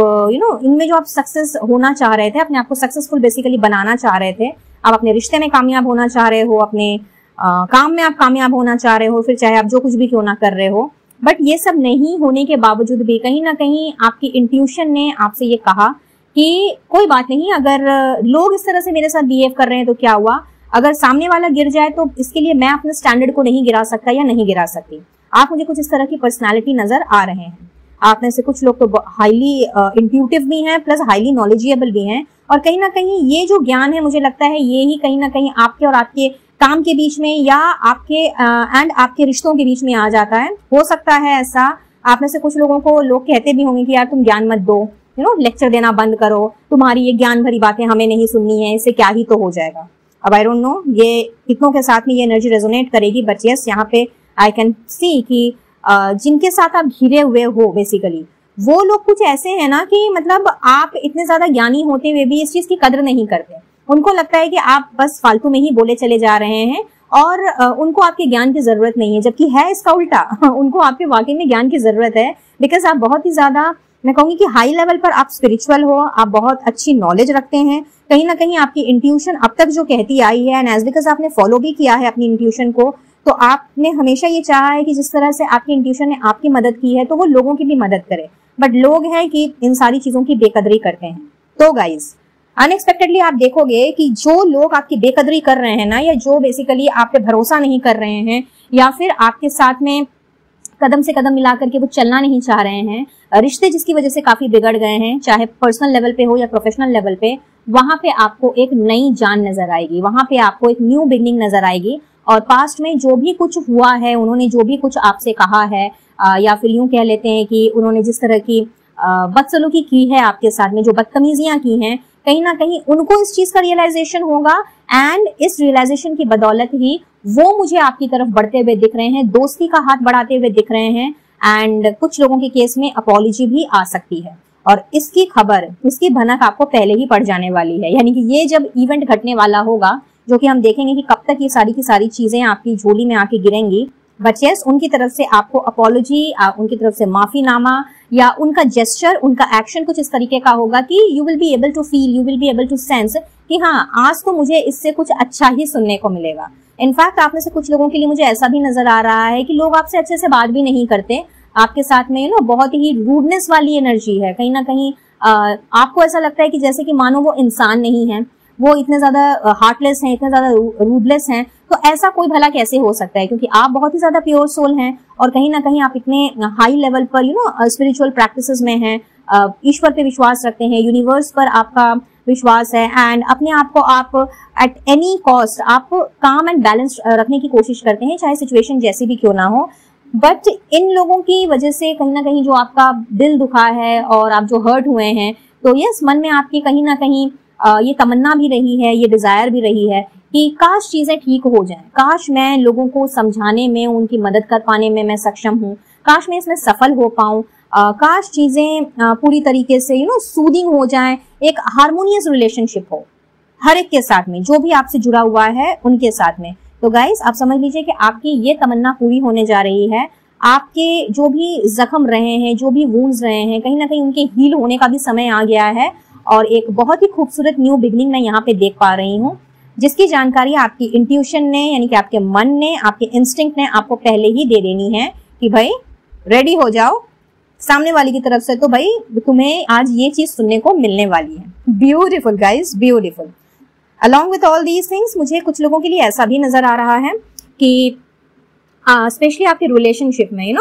इनमें जो आप सक्सेस होना चाह रहे थे, अपने आप को सक्सेसफुल बेसिकली बनाना चाह रहे थे, आप अपने रिश्ते में कामयाब होना चाह रहे हो, अपने काम में आप कामयाब होना चाह रहे हो, फिर चाहे आप जो कुछ भी क्यों ना कर रहे हो, बट ये सब नहीं होने के बावजूद भी कहीं ना कहीं आपकी इंट्यूशन ने आपसे ये कहा कि कोई बात नहीं, अगर लोग इस तरह से मेरे साथ बिहेव कर रहे हैं तो क्या हुआ, अगर सामने वाला गिर जाए तो इसके लिए मैं अपने स्टैंडर्ड को नहीं गिरा सकता या नहीं गिरा सकती। आप मुझे कुछ इस तरह की पर्सनैलिटी नजर आ रहे हैं। आप में से कुछ लोग तो हाईली इंट्यूटिव भी हैं, प्लस हाईली नॉलेजेबल भी हैं, और कहीं ना कहीं ये जो ज्ञान है, मुझे लगता है ये ही कहीं ना कहीं आपके और आपके काम के बीच में या आपके एंड आपके रिश्तों के बीच में आ जाता है। हो सकता है ऐसा, आप में से कुछ लोगों को लोग कहते भी होंगे कि यार तुम ज्ञान मत दो, लेक्चर देना बंद करो, तुम्हारी ये ज्ञान भरी बातें हमें नहीं सुननी है, इससे क्या ही तो हो जाएगा। अब आई डोंट नो ये कितनों के साथ में ये एनर्जी रेजोनेट करेगी, बट यस, यहाँ पे आई कैन सी कि जिनके साथ आप घिरे हुए हो बेसिकली, वो लोग कुछ ऐसे हैं ना कि मतलब आप इतने ज्यादा ज्ञानी होते हुए भी इस चीज की कदर नहीं करते। उनको लगता है कि आप बस फालतू में ही बोले चले जा रहे हैं और उनको आपके ज्ञान की जरूरत नहीं है, जबकि है इसका उल्टा। उनको आपके वाकई में ज्ञान की जरूरत है, बिकॉज आप बहुत ही ज्यादा, मैं कहूंगी कि हाई लेवल पर आप स्पिरिचुअल हो, आप बहुत अच्छी नॉलेज रखते हैं। कहीं ना कहीं आपकी इंट्यूशन अब तक जो कहती आई है, एंड एज बिकॉज आपने फॉलो भी किया है अपनी इंट्यूशन को, तो आपने हमेशा ये चाहा है कि जिस तरह से आपकी इंट्यूशन ने आपकी मदद की है तो वो लोगों की भी मदद करे। बट लोग हैं कि इन सारी चीजों की बेकदरी करते हैं। तो गाइज अनएक्सपेक्टेडली आप देखोगे कि जो लोग आपकी बेकदरी कर रहे हैं ना, या जो बेसिकली आप पे भरोसा नहीं कर रहे हैं, या फिर आपके साथ में कदम से कदम मिला करके वो चलना नहीं चाह रहे हैं, रिश्ते जिसकी वजह से काफी बिगड़ गए हैं, चाहे पर्सनल लेवल पे हो या प्रोफेशनल लेवल पे, वहां पे आपको एक नई जान नजर आएगी, वहां पे आपको एक न्यू बिगनिंग नजर आएगी। और पास्ट में जो भी कुछ हुआ है, उन्होंने जो भी कुछ आपसे कहा है, या फिर यूं कह लेते हैं कि उन्होंने जिस तरह की बदसलूकी की है आपके साथ में, जो बदतमीजियां की हैं, कहीं ना कहीं उनको इस चीज का रियलाइजेशन होगा, एंड इस रियलाइजेशन की बदौलत ही वो मुझे आपकी तरफ बढ़ते हुए दिख रहे हैं, दोस्ती का हाथ बढ़ाते हुए दिख रहे हैं, एंड कुछ लोगों के केस में अपॉलॉजी भी आ सकती है। और इसकी खबर, इसकी भनक आपको पहले ही पड़ जाने वाली है। यानी कि ये जब इवेंट घटने वाला होगा, जो कि हम देखेंगे कि कब तक ये सारी की सारी चीजें आपकी झोली में आके गिरेंगी, बट यस, उनकी तरफ से आपको अपॉलॉजी, उनकी तरफ से माफीनामा, या उनका जेस्चर, उनका एक्शन कुछ इस तरीके का होगा कि you will be able to feel, you will be able to sense कि हाँ, आज तो मुझे इससे कुछ अच्छा ही सुनने को मिलेगा। इनफैक्ट आप में से कुछ लोगों के लिए मुझे ऐसा भी नजर आ रहा है कि लोग आपसे अच्छे से बात भी नहीं करते, आपके साथ में बहुत ही रूडनेस वाली एनर्जी है। कहीं ना कहीं आपको ऐसा लगता है कि जैसे कि मानो वो इंसान नहीं है, वो इतने ज्यादा हार्टलेस हैं, इतने ज्यादा रूडलेस हैं। तो ऐसा कोई भला कैसे हो सकता है, क्योंकि आप बहुत ही ज्यादा प्योर सोल हैं, और कहीं ना कहीं आप इतने हाई लेवल पर स्पिरिचुअल प्रैक्टिसेस में हैं, ईश्वर पे विश्वास रखते हैं, यूनिवर्स पर आपका विश्वास है, एंड अपने आप को आप एट एनी कॉस्ट आप काम एंड बैलेंस रखने की कोशिश करते हैं, चाहे सिचुएशन जैसी भी क्यों ना हो। बट इन लोगों की वजह से कहीं ना कहीं जो आपका दिल दुखा है और आप जो हर्ट हुए हैं, तो यस, मन में आपकी कहीं ना कहीं ये तमन्ना भी रही है, ये डिजायर भी रही है कि काश चीजें ठीक हो जाएं, काश मैं लोगों को समझाने में, उनकी मदद कर पाने में मैं सक्षम हूँ, काश मैं इसमें सफल हो पाऊं, काश चीजें पूरी तरीके से सूदिंग हो जाएं, एक हार्मोनियस रिलेशनशिप हो हर एक के साथ में, जो भी आपसे जुड़ा हुआ है उनके साथ में। तो गाइस, आप समझ लीजिए कि आपकी ये तमन्ना पूरी होने जा रही है। आपके जो भी जख्म रहे हैं, जो भी वुंड्स रहे हैं, कहीं ना कहीं उनके हील होने का भी समय आ गया है, और एक बहुत ही खूबसूरत न्यू बिगनिंग मैं यहाँ पे देख पा रही हूँ, जिसकी जानकारी आपकी इंट्यूशन ने, यानी कि आपके मन ने, आपके इंस्टिंक्ट ने आपको पहले ही दे देनी है कि भाई रेडी हो जाओ, सामने वाली की तरफ से तो भाई तुम्हें आज ये चीज सुनने को मिलने वाली है। Beautiful guys, beautiful. Along with all these things, मुझे कुछ लोगों के लिए ऐसा भी नजर आ रहा है कि स्पेशली आपके रिलेशनशिप में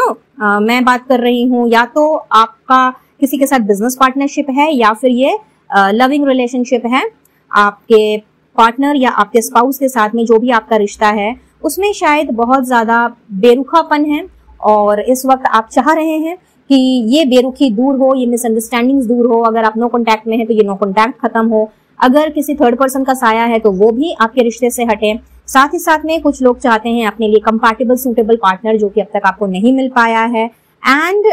मैं बात कर रही हूँ, या तो आपका किसी के साथ बिजनेस पार्टनरशिप है, या फिर ये लविंग रिलेशनशिप है, आपके पार्टनर या आपके स्पाउस के साथ में जो भी आपका रिश्ता है, उसमें शायद बहुत ज्यादा बेरुखापन है, और इस वक्त आप चाह रहे हैं कि ये बेरुखी दूर हो, ये मिसअंडरस्टैंडिंग्स दूर हो। अगर आप नो कॉन्टैक्ट में है तो ये नो कॉन्टैक्ट खत्म हो, अगर किसी थर्ड पर्सन का साया है तो वो भी आपके रिश्ते से हटे। साथ ही साथ में कुछ लोग चाहते हैं अपने लिए कंपैटिबल सूटेबल पार्टनर, जो कि अब तक आपको नहीं मिल पाया है। एंड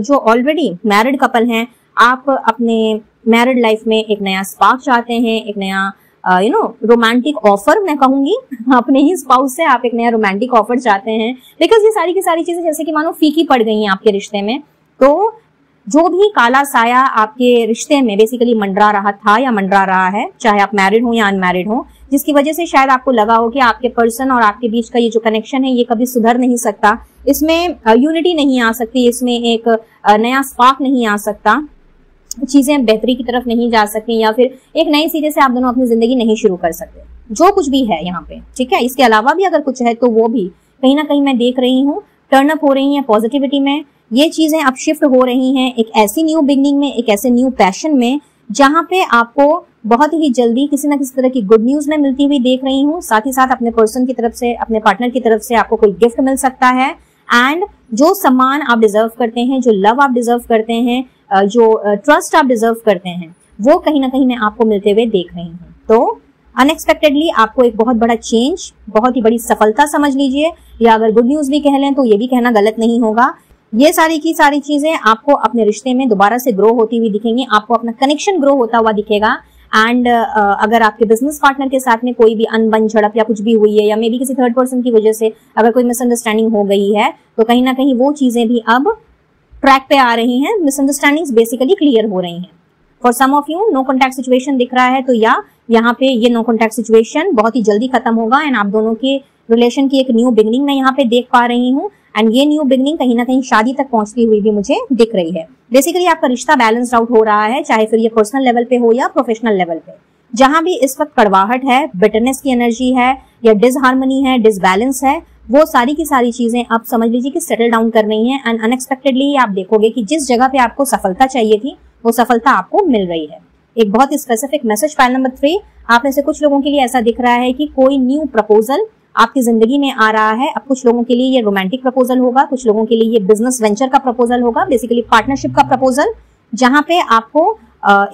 जो ऑलरेडी मैरिड कपल हैं, आप अपने मैरिड लाइफ में एक नया स्पार्क चाहते हैं, एक नया रोमांटिक ऑफर, मैं कहूंगी अपने ही स्पाउस से आप एक नया रोमांटिक ऑफर चाहते हैं, बिकॉज ये सारी की सारी चीजें जैसे कि मानो फीकी पड़ गई हैं आपके रिश्ते में। तो जो भी काला साया आपके रिश्ते में बेसिकली मंडरा रहा था या मंडरा रहा है, चाहे आप मैरिड हो या अनमैरिड हो, जिसकी वजह से शायद आपको लगा हो कि आपके पर्सन और आपके बीच का ये जो कनेक्शन है ये कभी सुधर नहीं सकता, इसमें यूनिटी नहीं आ सकती, इसमें एक नया स्पार्क नहीं आ सकता, चीजें बेहतरी की तरफ नहीं जा सकती, या फिर एक नई सिरे से आप दोनों अपनी जिंदगी नहीं शुरू कर सकते, जो कुछ भी है यहाँ पे, ठीक है। इसके अलावा भी अगर कुछ है तो वो भी कहीं ना कहीं मैं देख रही हूँ टर्न अप हो रही है पॉजिटिविटी में। ये चीजें अब शिफ्ट हो रही हैं एक ऐसी न्यू बिगनिंग में, एक ऐसे न्यू पैशन में, जहां पे आपको बहुत ही जल्दी किसी ना किसी तरह की गुड न्यूज में मिलती हुई देख रही हूँ। साथ ही साथ अपने पर्सन की तरफ से, अपने पार्टनर की तरफ से आपको कोई गिफ्ट मिल सकता है, एंड जो सम्मान आप डिजर्व करते हैं, जो लव आप डिजर्व करते हैं, जो ट्रस्ट आप डिजर्व करते हैं, वो कहीं ना कहीं मैं आपको मिलते हुए देख रही हूँ। तो अनएक्सपेक्टेडली आपको एक बहुत बड़ा चेंज, बहुत ही बड़ी सफलता समझ लीजिए, या अगर गुड न्यूज भी कह लें तो ये भी कहना गलत नहीं होगा, ये सारी की सारी चीजें आपको अपने रिश्ते में दोबारा से ग्रो होती हुई दिखेंगी, आपको अपना कनेक्शन ग्रो होता हुआ दिखेगा। एंड अगर आपके बिजनेस पार्टनर के साथ में कोई भी अनबन झड़प या कुछ भी हुई है, या मे बी किसी थर्ड पर्सन की वजह से अगर कोई मिसअंडरस्टैंडिंग हो गई है, तो कहीं ना कहीं वो चीजें भी अब ट्रैक पे आ रही हैं, मिसअंडरस्टैंडिंग्स बेसिकली क्लियर हो रही हैं। For some of you no contact situation दिख रहा है, तो या यहाँ पे ये नो कॉन्टैक्ट सिचुएशन बहुत ही जल्दी खत्म होगा एंड आप दोनों के रिलेशन की एक न्यू बिगनिंग मैं यहाँ पे देख पा रही हूँ। एंड ये न्यू बिगनिंग कहीं ना कहीं शादी तक पहुंचती हुई भी मुझे दिख रही है। बेसिकली आपका रिश्ता बैलेंस्ड आउट हो रहा है, चाहे फिर ये पर्सनल लेवल पे हो या प्रोफेशनल लेवल पे। जहां भी इस वक्त कड़वाहट है, बिटरनेस की एनर्जी है, या डिसहार्मनी है, डिसबैलेंस है, वो सारी की सारी चीजें आप समझ लीजिए कि सेटल डाउन कर रही हैं। एंड अनएक्सपेक्टेडली आप देखोगे कि जिस जगह पे आपको सफलता चाहिए थी, वो सफलता आपको मिल रही है। एक बहुत ही स्पेसिफिक मैसेज पाइल नंबर 3, आप में से कुछ लोगों के लिए ऐसा दिख रहा है कि कोई न्यू प्रपोजल आपकी जिंदगी में आ रहा है। अब कुछ लोगों के लिए ये रोमांटिक प्रपोजल होगा, कुछ लोगों के लिए ये बिजनेस वेंचर का प्रपोजल होगा, बेसिकली पार्टनरशिप का प्रपोजल, जहां पे आपको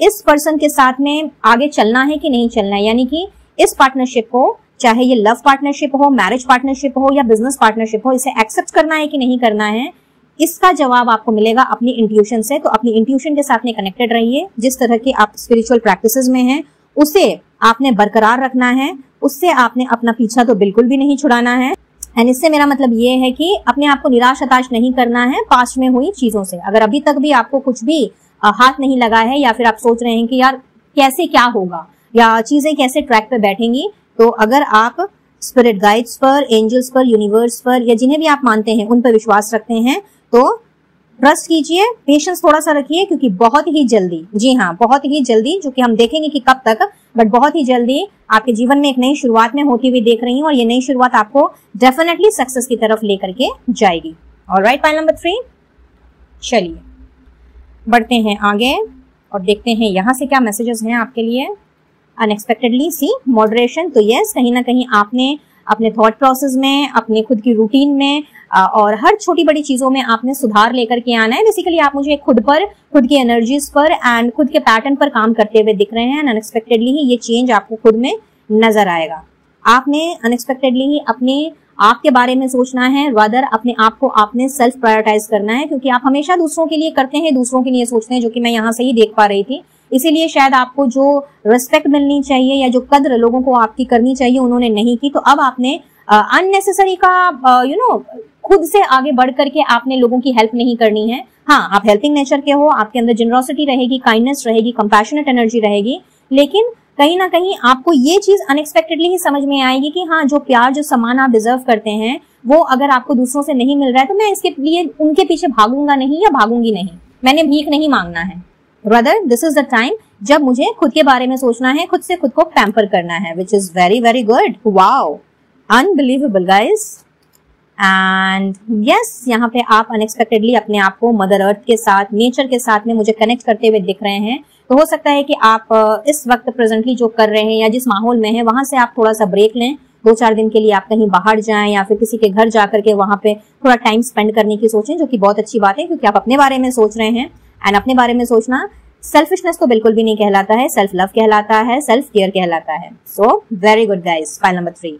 इस पर्सन के साथ में आगे चलना है कि नहीं चलना है। यानी कि इस पार्टनरशिप को, चाहे ये लव पार्टनरशिप हो, मैरिज पार्टनरशिप हो या बिजनेस पार्टनरशिप हो, इसे एक्सेप्ट करना है कि नहीं करना है, इसका जवाब आपको मिलेगा अपनी इंट्यूशन से। तो अपनी इंट्यूशन के साथ में कनेक्टेड रहिए। जिस तरह के आप स्पिरिचुअल प्रैक्टिसेस में हैं, उसे आपने बरकरार रखना है, उससे आपने अपना पीछा तो बिल्कुल भी नहीं छुड़ाना है। एंड इससे मेरा मतलब ये है कि अपने आप को निराश हताश नहीं करना है पास्ट में हुई चीजों से। अगर अभी तक भी आपको कुछ भी हाथ नहीं लगा है, या फिर आप सोच रहे हैं कि यार कैसे क्या होगा या चीजें कैसे ट्रैक पे बैठेंगी, तो अगर आप स्पिरिट गाइड्स पर, एंजल्स पर, यूनिवर्स पर, या जिन्हें भी आप मानते हैं उन पर विश्वास रखते हैं, तो ट्रस्ट कीजिए, पेशेंस थोड़ा सा रखिए, क्योंकि बहुत ही जल्दी, जी हाँ बहुत ही जल्दी, जो कि हम देखेंगे कि कब तक, बट बहुत ही जल्दी आपके जीवन में एक नई शुरुआत में होती हुई देख रही हूँ। और ये नई शुरुआत आपको डेफिनेटली सक्सेस की तरफ लेकर के जाएगी। ऑलराइट, पाइल नंबर 3, चलिए बढ़ते हैं आगे और देखते हैं यहाँ से क्या मैसेजेस हैं आपके लिए। अनएक्सपेक्टेडली सी मॉडरेशन, तो यस, कहीं ना कहीं आपने अपने थॉट प्रोसेस में, अपने खुद की रूटीन में और हर छोटी बड़ी चीजों में आपने सुधार लेकर के आना है। बेसिकली आप मुझे खुद पर, खुद की एनर्जीज पर एंड खुद के पैटर्न पर काम करते हुए दिख रहे हैं। अनएक्सपेक्टेडली ही ये चेंज आपको खुद में नजर आएगा। आपने अनएक्सपेक्टेडली ही अपने आप के बारे में सोचना है, रादर अपने आप को आपने सेल्फ प्रायोरिटाइज करना है, क्योंकि आप हमेशा दूसरों के लिए करते हैं, दूसरोों के लिए सोचते हैं, जो कि मैं यहाँ से ही देख पा रही थी। इसीलिए शायद आपको जो रिस्पेक्ट मिलनी चाहिए या जो कद्र लोगों को आपकी करनी चाहिए, उन्होंने नहीं की। तो अब आपने अननेसेसरी का खुद से आगे बढ़ करके आपने लोगों की हेल्प नहीं करनी है। हाँ, आप हेल्पिंग नेचर के हो, आपके अंदर जेनरोसिटी रहेगी, काइंडनेस रहेगी, कंपैशनेट एनर्जी रहेगी, लेकिन कहीं ना कहीं आपको ये चीज अनएक्सपेक्टेडली ही समझ में आएगी कि हाँ, जो प्यार, जो सम्मान आप डिजर्व करते हैं, वो अगर आपको दूसरों से नहीं मिल रहा है, तो मैं इसके लिए उनके पीछे भागूंगा नहीं या भागूंगी नहीं, मैंने भीख नहीं मांगना है। Brother, this is the time जब मुझे खुद के बारे में सोचना है, खुद से खुद को पैम्पर करना है, which is very very good. Wow, unbelievable guys. And yes, यहाँ पे आप अनएक्सपेक्टेडली अपने आप को मदर अर्थ के साथ, नेचर के साथ में मुझे कनेक्ट करते हुए दिख रहे हैं। तो हो सकता है कि आप इस वक्त प्रेजेंटली जो कर रहे हैं या जिस माहौल में है, वहां से आप थोड़ा सा ब्रेक लें। 2-4 दिन के लिए आप कहीं बाहर जाएं या फिर किसी के घर जाकर के वहां पे थोड़ा टाइम स्पेंड करने की सोचें, जो कि बहुत अच्छी बात है, क्योंकि आप अपने बारे में सोच रहे हैं। एंड अपने बारे में सोचना सेल्फिशनेस तो बिल्कुल भी नहीं कहलाता है, सेल्फ लव कहलाता है, सेल्फ केयर कहलाता है। So very good guys, file number 3।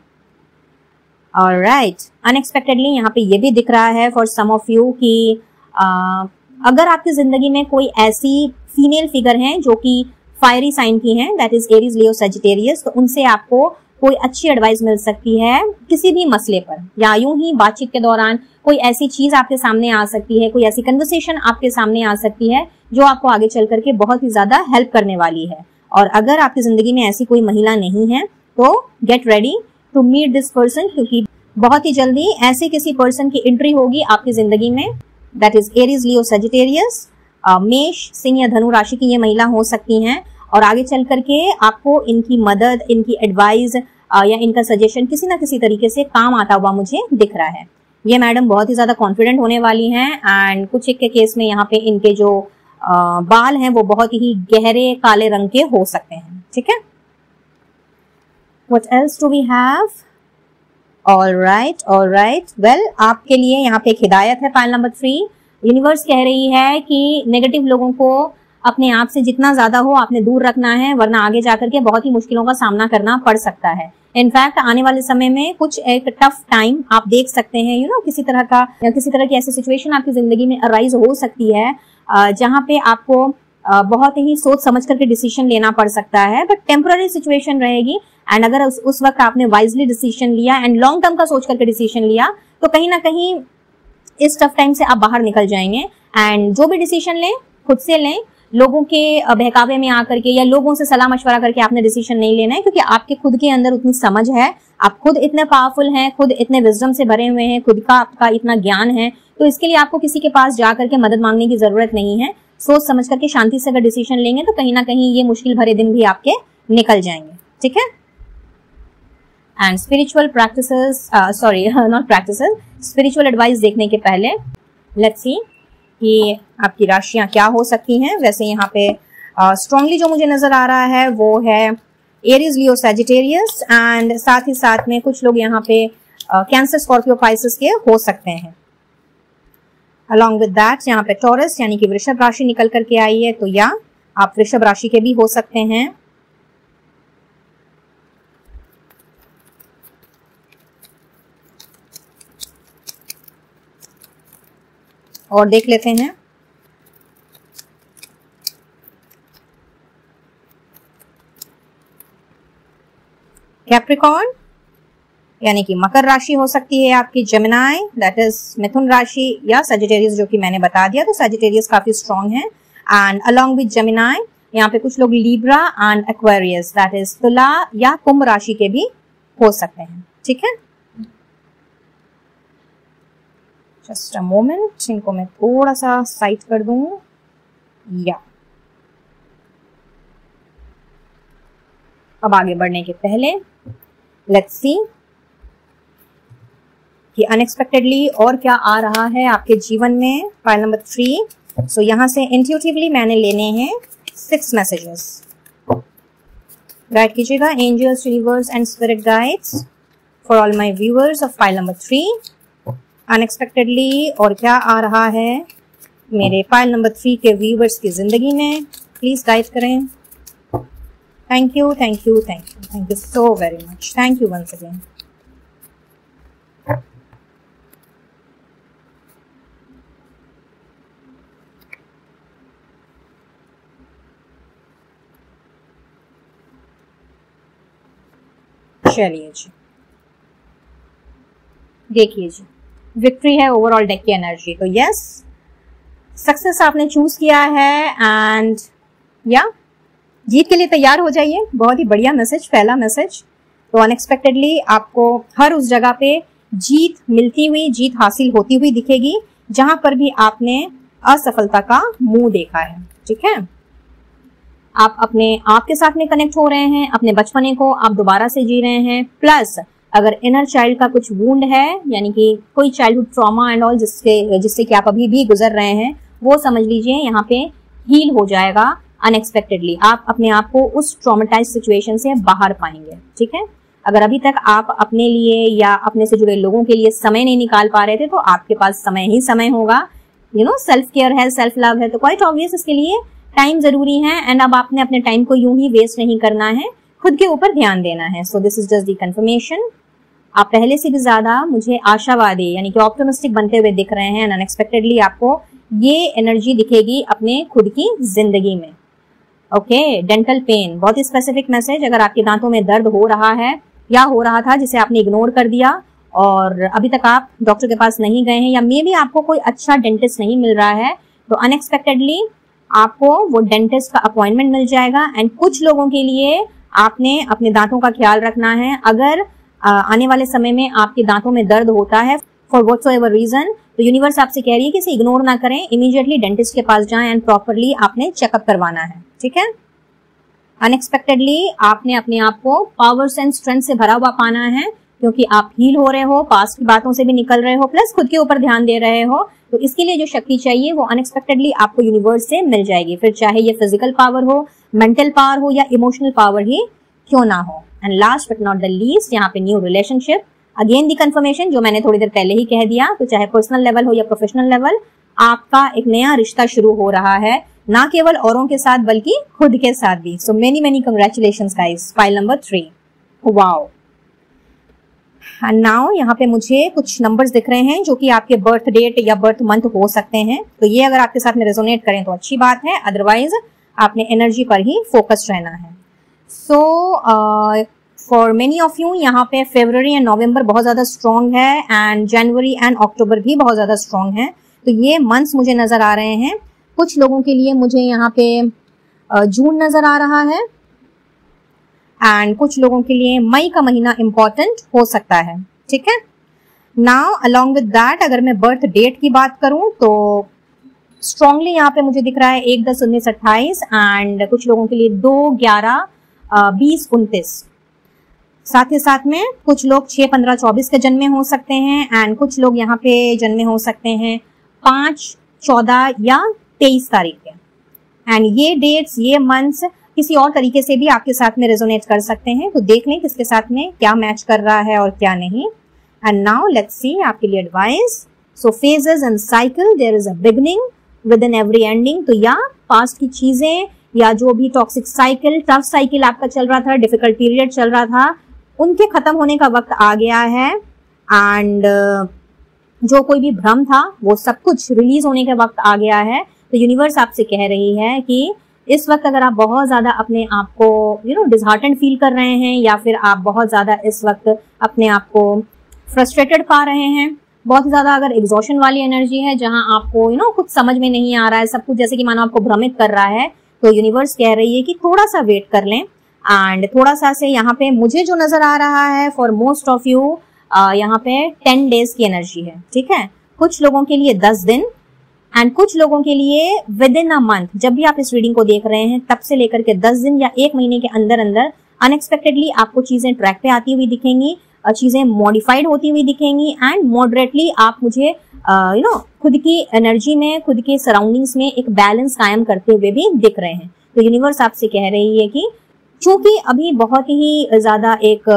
Alright, unexpectedly यहाँ पे ये भी दिख रहा है फॉर सम ऑफ यू कि अगर आपकी जिंदगी में कोई ऐसी फीमेल फिगर हैं जो कि फायरी साइन की हैं, that is Aries, Leo, Sagittarius, तो उनसे आपको कोई अच्छी एडवाइस मिल सकती है किसी भी मसले पर, या यूं ही बातचीत के दौरान कोई ऐसी चीज आपके सामने आ सकती है, कोई ऐसी कन्वर्सेशन आपके सामने आ सकती है जो आपको आगे चल करके बहुत ही ज्यादा हेल्प करने वाली है। और अगर आपकी जिंदगी में ऐसी कोई महिला नहीं है, तो get ready to meet this person, क्योंकि बहुत ही जल्दी ऐसे किसी पर्सन की एंट्री होगी आपकी जिंदगी में, that is Aries, Leo, Sagittarius, मेष, सिंह या धनु राशि की ये महिला हो सकती हैं। और आगे चल करके आपको इनकी मदद, इनकी एडवाइस या इनका सजेशन किसी ना किसी तरीके से काम आता हुआ मुझे दिख रहा है। ये मैडम बहुत ही ज्यादा कॉन्फिडेंट होने वाली हैं एंड कुछ एक के केस में यहाँ पे इनके जो बाल हैं वो बहुत ही गहरे काले रंग के हो सकते हैं। ठीक है, what else do we have? Alright, well, आपके लिए यहाँ पे एक हिदायत है, फाइल नंबर 3। यूनिवर्स कह रही है कि नेगेटिव लोगों को अपने आप से जितना ज्यादा हो आपने दूर रखना है, वरना आगे जाकर के बहुत ही मुश्किलों का सामना करना पड़ सकता है। इनफैक्ट आने वाले समय में कुछ एक टफ टाइम आप देख सकते हैं, किसी तरह का या किसी तरह की ऐसी सिचुएशन आपकी जिंदगी में अराइज हो सकती है जहां पे आपको बहुत ही सोच समझ करके डिसीजन लेना पड़ सकता है, बट टेम्पररी सिचुएशन रहेगी। एंड अगर उस वक्त आपने वाइजली डिसीजन लिया एंड लॉन्ग टर्म का सोच करके डिसीजन लिया तो कहीं ना कहीं इस टफ टाइम से आप बाहर निकल जाएंगे। एंड जो भी डिसीजन लें खुद से लें, लोगों के बहकावे में आकर के या लोगों से सलाह मशवरा करके आपने डिसीजन नहीं लेना है, क्योंकि आपके खुद के अंदर उतनी समझ है, आप खुद इतने पावरफुल हैं, खुद इतने विजडम से भरे हुए हैं, खुद का आपका इतना ज्ञान है, तो इसके लिए आपको किसी के पास जा करके मदद मांगने की जरूरत नहीं है। सोच समझ करके शांति से अगर डिसीजन लेंगे तो कहीं ना कहीं ये मुश्किल भरे दिन भी आपके निकल जाएंगे। ठीक है। And spiritual practices, not practices, spiritual advice देखने के पहले लेट्स सी कि आपकी राशियां क्या हो सकती हैं। वैसे यहाँ पे स्ट्रांगली जो मुझे नजर आ रहा है वो है एरीज, लियो, सैजिटेरियस, एंड साथ ही साथ में कुछ लोग यहाँ पे कैंसर, स्कॉर्पियो, पाइसेस के हो सकते हैं। अलॉन्ग विद दैट यहाँ पे टॉरस यानी कि वृषभ राशि निकल करके आई है, तो या आप वृषभ राशि के भी हो सकते हैं। और देख लेते हैं कैप्रिकॉर्न यानी कि मकर राशि हो सकती है आपकी, जेमिनाई दैट इज मिथुन राशि, या सजिटेरियस जो कि मैंने बता दिया, तो सजिटेरियस काफी स्ट्रांग है। एंड अलोंग विद जेमिनाई यहाँ पे कुछ लोग Libra and Aquarius that is तुला या कुंभ राशि के भी हो सकते हैं। ठीक है, जस्ट अ मोमेंट, इनको मैं थोड़ा सा साइड कर दूं। या अब आगे बढ़ने के पहले लेट्स सी कि अनएक्सपेक्टेडली और क्या आ रहा है आपके जीवन में। File number 3। सो यहां से इंट्यूटिवली मैंने लेने हैं 6 मैसेजेस। गाइड कीजिएगा angels, universe and spirit guides for all my viewers of file number 3। Unexpectedly और क्या आ रहा है मेरे फाइल नंबर 3 के व्यूअर्स की जिंदगी में, प्लीज गाइड करें। Thank you, thank you, thank you, thank you so very much, thank you once again. चलिए जी, देखिए जी, विक्ट्री है ओवरऑल डेक की एनर्जी, तो यस सक्सेस आपने चूज किया है एंड या जीत के लिए तैयार हो जाइए। बहुत ही बढ़िया मैसेज, पहला मैसेज। तो अनएक्सपेक्टेडली आपको हर उस जगह पे जीत मिलती हुई, जीत हासिल होती हुई दिखेगी जहां पर भी आपने असफलता का मुंह देखा है। ठीक है, आप अपने आप के साथ में कनेक्ट हो रहे हैं, अपने बचपने को आप दोबारा से जी रहे हैं। प्लस अगर इनर चाइल्ड का कुछ वुंड है, यानी कि कोई चाइल्डहुड ट्रॉमा एंड ऑल जिससे कि आप अभी भी गुजर रहे हैं, वो समझ लीजिए यहाँ पे हील हो जाएगा अनएक्सपेक्टेडली। आप अपने आप को उस ट्रॉमेटाइज सिचुएशन से बाहर पाएंगे। ठीक है, अगर अभी तक आप अपने लिए या अपने से जुड़े लोगों के लिए समय नहीं निकाल पा रहे थे, तो आपके पास समय ही समय होगा। सेल्फ केयर है, सेल्फ लव है, तो क्वाइट ऑब्वियस इसके लिए टाइम जरूरी है। एंड अब आपने अपने टाइम को यूं ही वेस्ट नहीं करना है, खुद के ऊपर ध्यान देना है। सो this is just the confirmation. आप पहले से भी ज्यादा मुझे आशावादी यानी कि ऑप्टिमिस्टिक बनते हुए दिख रहे हैं एंड अनएक्सपेक्टेडली आपको ये एनर्जी दिखेगी अपने खुद की जिंदगी में। ओके, डेंटल पेन, बहुत ही स्पेसिफिक मैसेज। अगर आपके दांतों में दर्द हो रहा है या हो रहा था जिसे आपने इग्नोर कर दिया और अभी तक आप डॉक्टर के पास नहीं गए हैं, या मे बी आपको कोई अच्छा डेंटिस्ट नहीं मिल रहा है, तो अनएक्सपेक्टेडली आपको वो डेंटिस्ट का अपॉइंटमेंट मिल जाएगा। एंड कुछ लोगों के लिए आपने अपने दांतों का ख्याल रखना है। अगर आने वाले समय में आपके दांतों में दर्द होता है फॉर व्हाटसोएवर रीजन, तो यूनिवर्स आपसे कह रही है कि इसे इग्नोर ना करें, इमीडिएटली डेंटिस्ट के पास जाएं एंड प्रॉपरली आपने चेकअप करवाना है। ठीक है, अनएक्सपेक्टेडली आपने अपने आप को पावर्स एंड स्ट्रेंथ से भरा हुआ पाना है, क्योंकि आप हील हो रहे हो, पास्ट की बातों से भी निकल रहे हो, प्लस खुद के ऊपर ध्यान दे रहे हो। तो इसके लिए जो शक्ति चाहिए वो अनएक्सपेक्टेडली आपको यूनिवर्स से मिल जाएगी, फिर चाहे ये फिजिकल पावर हो, मेंटल पावर हो या इमोशनल पावर ही क्यों ना हो। And last but not the least, यहाँ पे new relationship, again the confirmation जो मैंने थोड़ी देर पहले ही कह दिया। तो चाहे पर्सनल लेवल हो या प्रोफेशनल लेवल, आपका एक नया रिश्ता शुरू हो रहा है, ना केवल औरों के साथ बल्कि खुद के साथ भी। So many many congratulations guys, file number 3। Wow, and now यहाँ पे मुझे कुछ नंबर्स दिख रहे हैं जो कि आपके बर्थ डेट या बर्थ मंथ हो सकते हैं, तो ये अगर आपके साथ में रेजोनेट करें तो अच्छी बात है, अदरवाइज आपने एनर्जी पर ही फोकस रहना है। So for many of you यहाँ पे फरवरी एंड नवंबर बहुत ज्यादा स्ट्रॉन्ग है एंड जनवरी एंड अक्टूबर भी बहुत ज्यादा स्ट्रॉन्ग है, तो ये मंथ्स मुझे नजर आ रहे हैं। कुछ लोगों के लिए मुझे यहाँ पे जून नजर आ रहा है एंड कुछ लोगों के लिए मई का महीना इंपॉर्टेंट हो सकता है, ठीक है। नाउ अलोंग विद दैट अगर मैं बर्थ डेट की बात करूं तो स्ट्रांगली यहाँ पे मुझे दिख रहा है 1-10-19-28 एंड कुछ लोगों के लिए 2-11-20-29। साथ ही साथ में कुछ लोग 6-15-24 के जन्मे हो सकते हैं एंड कुछ लोग यहाँ पे जन्मे हो सकते हैं 5, 14 या 23 तारीख के। एंड ये डेट्स, ये मंथ्स किसी और तरीके से भी आपके साथ में रेजोनेट कर सकते हैं, तो देख लें किसके साथ में क्या मैच कर रहा है और क्या नहीं। एंड नाउ लेट्स सी आपके लिए advice. So phases and cycle, there is a beginning within every ending. तो या पास्ट की चीजें या जो भी टॉक्सिक साइकिल, टफ साइकिल आपका चल रहा था, डिफिकल्ट पीरियड चल रहा था, उनके खत्म होने का वक्त आ गया है एंड जो कोई भी भ्रम था वो सब कुछ रिलीज होने का वक्त आ गया है। तो यूनिवर्स आपसे कह रही है कि इस वक्त अगर आप बहुत ज्यादा अपने आप को डिसहार्टेंड फील कर रहे हैं या फिर आप बहुत ज्यादा इस वक्त अपने आप को फ्रस्ट्रेटेड पा रहे हैं, बहुत ज्यादा अगर एग्जॉशन वाली एनर्जी है जहां आपको कुछ समझ में नहीं आ रहा है, सब कुछ जैसे कि मानो आपको भ्रमित कर रहा है, तो यूनिवर्स कह रही है कि थोड़ा सा वेट कर लें। एंड थोड़ा सा से यहाँ पे मुझे जो नजर आ रहा है फॉर मोस्ट ऑफ यू यहाँ पे 10 डेज की एनर्जी है, ठीक है। कुछ लोगों के लिए 10 दिन एंड कुछ लोगों के लिए विद इन अ मंथ। जब भी आप इस रीडिंग को देख रहे हैं तब से लेकर के 10 दिन या 1 महीने के अंदर अंदर अनएक्सपेक्टेडली आपको चीजें ट्रैक पे आती हुई दिखेंगी, चीजें मॉडिफाइड होती हुई दिखेंगी एंड मॉडरेटली आप मुझे खुद की एनर्जी में, खुद के सराउंडिंग्स में एक बैलेंस कायम करते हुए भी दिख रहे हैं। तो यूनिवर्स आपसे कह रही है कि चूंकि अभी बहुत ही ज्यादा एक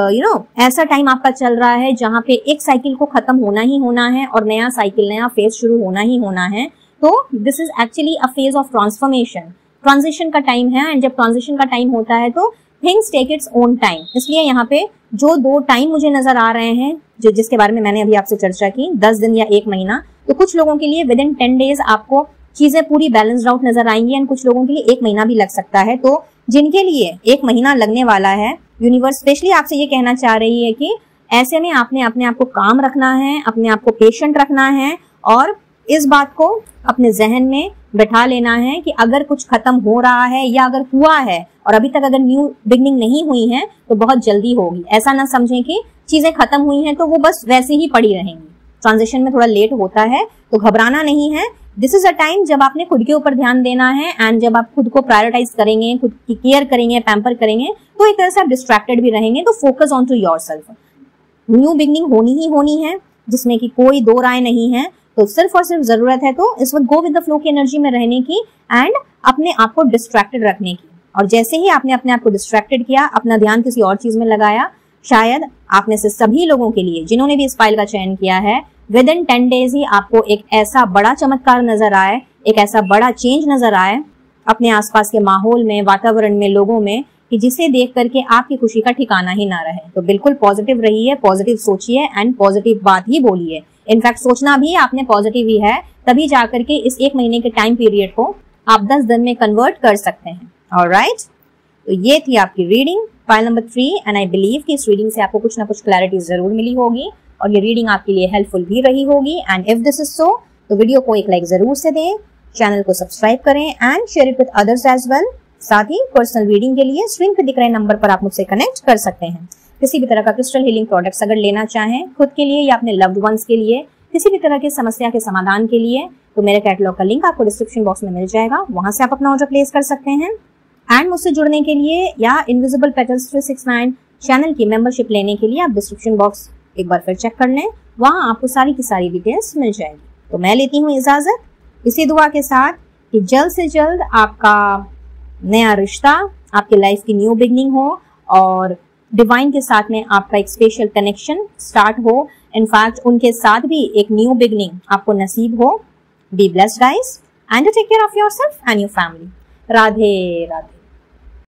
ऐसा टाइम आपका चल रहा है जहां पे एक साइकिल को खत्म होना ही होना है और नया साइकिल, नया फेज शुरू होना ही होना है, तो this is actually a phase of transformation, transition का टाइम है। एंड जब ट्रांजिशन का टाइम होता है तो things take its own time. इसलिए यहाँ पे जो 2 टाइम मुझे नजर आ रहे हैं जिसके बारे में मैंने अभी आपसे चर्चा की, 10 दिन या 1 महीना, तो कुछ लोगों के लिए विद इन 10 डेज आपको चीजें पूरी बैलेंस्ड आउट नजर आएंगी एंड कुछ लोगों के लिए 1 महीना भी लग सकता है। तो जिनके लिए 1 महीना लगने वाला है, यूनिवर्स स्पेशली आपसे ये कहना चाह रही है कि ऐसे में आपने अपने आप को काम रखना है, अपने आप को पेशेंट रखना है और इस बात को अपने जहन में बैठा लेना है कि अगर कुछ खत्म हो रहा है या अगर हुआ है और अभी तक अगर न्यू बिगनिंग नहीं हुई है तो बहुत जल्दी होगी। ऐसा ना समझें कि चीजें खत्म हुई हैं तो वो बस वैसे ही पड़ी रहेंगी। ट्रांजिशन में थोड़ा लेट होता है तो घबराना नहीं है। दिस इज अ टाइम जब आपने खुद के ऊपर ध्यान देना है एंड जब आप खुद को प्रायोरिटाइज करेंगे, खुद की केयर करेंगे, पैम्पर करेंगे, तो एक तरह से आप डिस्ट्रैक्टेड भी रहेंगे। तो focus on to yourself. New beginning होनी ही होनी है जिसमें कि कोई 2 राय नहीं है। तो सिर्फ और सिर्फ जरूरत है तो इस वक्त गो विद द फ्लो की एनर्जी में रहने की एंड अपने आप को डिस्ट्रैक्टेड रखने की। और जैसे ही आपने अपने आप को डिस्ट्रैक्टेड किया, अपना ध्यान किसी और चीज में लगाया, शायद आप में से सभी लोगों के लिए जिन्होंने भी इस फाइल का चयन किया है, विद इन 10 डेज ही आपको एक ऐसा बड़ा चमत्कार नजर आए, एक ऐसा बड़ा चेंज नजर आए अपने आसपास के माहौल में, वातावरण में, लोगों में, कि जिसे देख करके आपकी खुशी का ठिकाना ही ना रहे। तो बिल्कुल पॉजिटिव रहिए, पॉजिटिव सोचिए एंड पॉजिटिव बात ही बोलिए। इनफैक्ट सोचना भी आपने पॉजिटिव ही है, तभी जाकर के इस 1 महीने के टाइम पीरियड को आप 10 दिन में कन्वर्ट कर सकते हैं। ऑलराइट, तो ये थी आपकी reading file number 3 and I believe कि इस रीडिंग से आपको कुछ ना कुछ क्लैरिटी जरूर मिली होगी और ये रीडिंग आपके लिए हेल्पफुल भी रही होगी। And if this is so तो वीडियो को एक लाइक जरूर से दें, चैनल को सब्सक्राइब करें and share it with others as well. साथ ही पर्सनल रीडिंग के लिए स्क्रीन पर दिख रहे नंबर पर आप मुझसे कनेक्ट कर सकते हैं। किसी भी तरह का क्रिस्टल हीलिंग प्रोडक्ट्स अगर लेना चाहें खुद के लिए या अपने लव्ड वंस के लिए, किसी भी तरह की समस्या के समाधान के लिए, तो मेरे कैटलॉग का लिंक आपको डिस्क्रिप्शन बॉक्स में मिल जाएगा, वहां से आप अपना ऑर्डर प्लेस कर सकते हैं। एंड मुझसे जुड़ने के लिए या इनविजिबल पेटल्स 369 चैनल की मेंबरशिप लेने के लिए आप डिस्क्रिप्शन बॉक्स एक बार फिर चेक कर लें, वहां आपको सारी की सारी डिटेल्स मिल जाएगी। तो मैं लेती हूँ इजाजत इसी दुआ के साथ कि जल्द से जल्द आपका नया रिश्ता, आपके लाइफ की न्यू बिगनिंग हो और डिवाइन के साथ में आपका एक स्पेशल कनेक्शन स्टार्ट हो। इनफैक्ट उनके साथ भी एक न्यू बिगनिंग आपको नसीब हो। Be blessed guys and take care of yourself and your family. Radhe Radhe.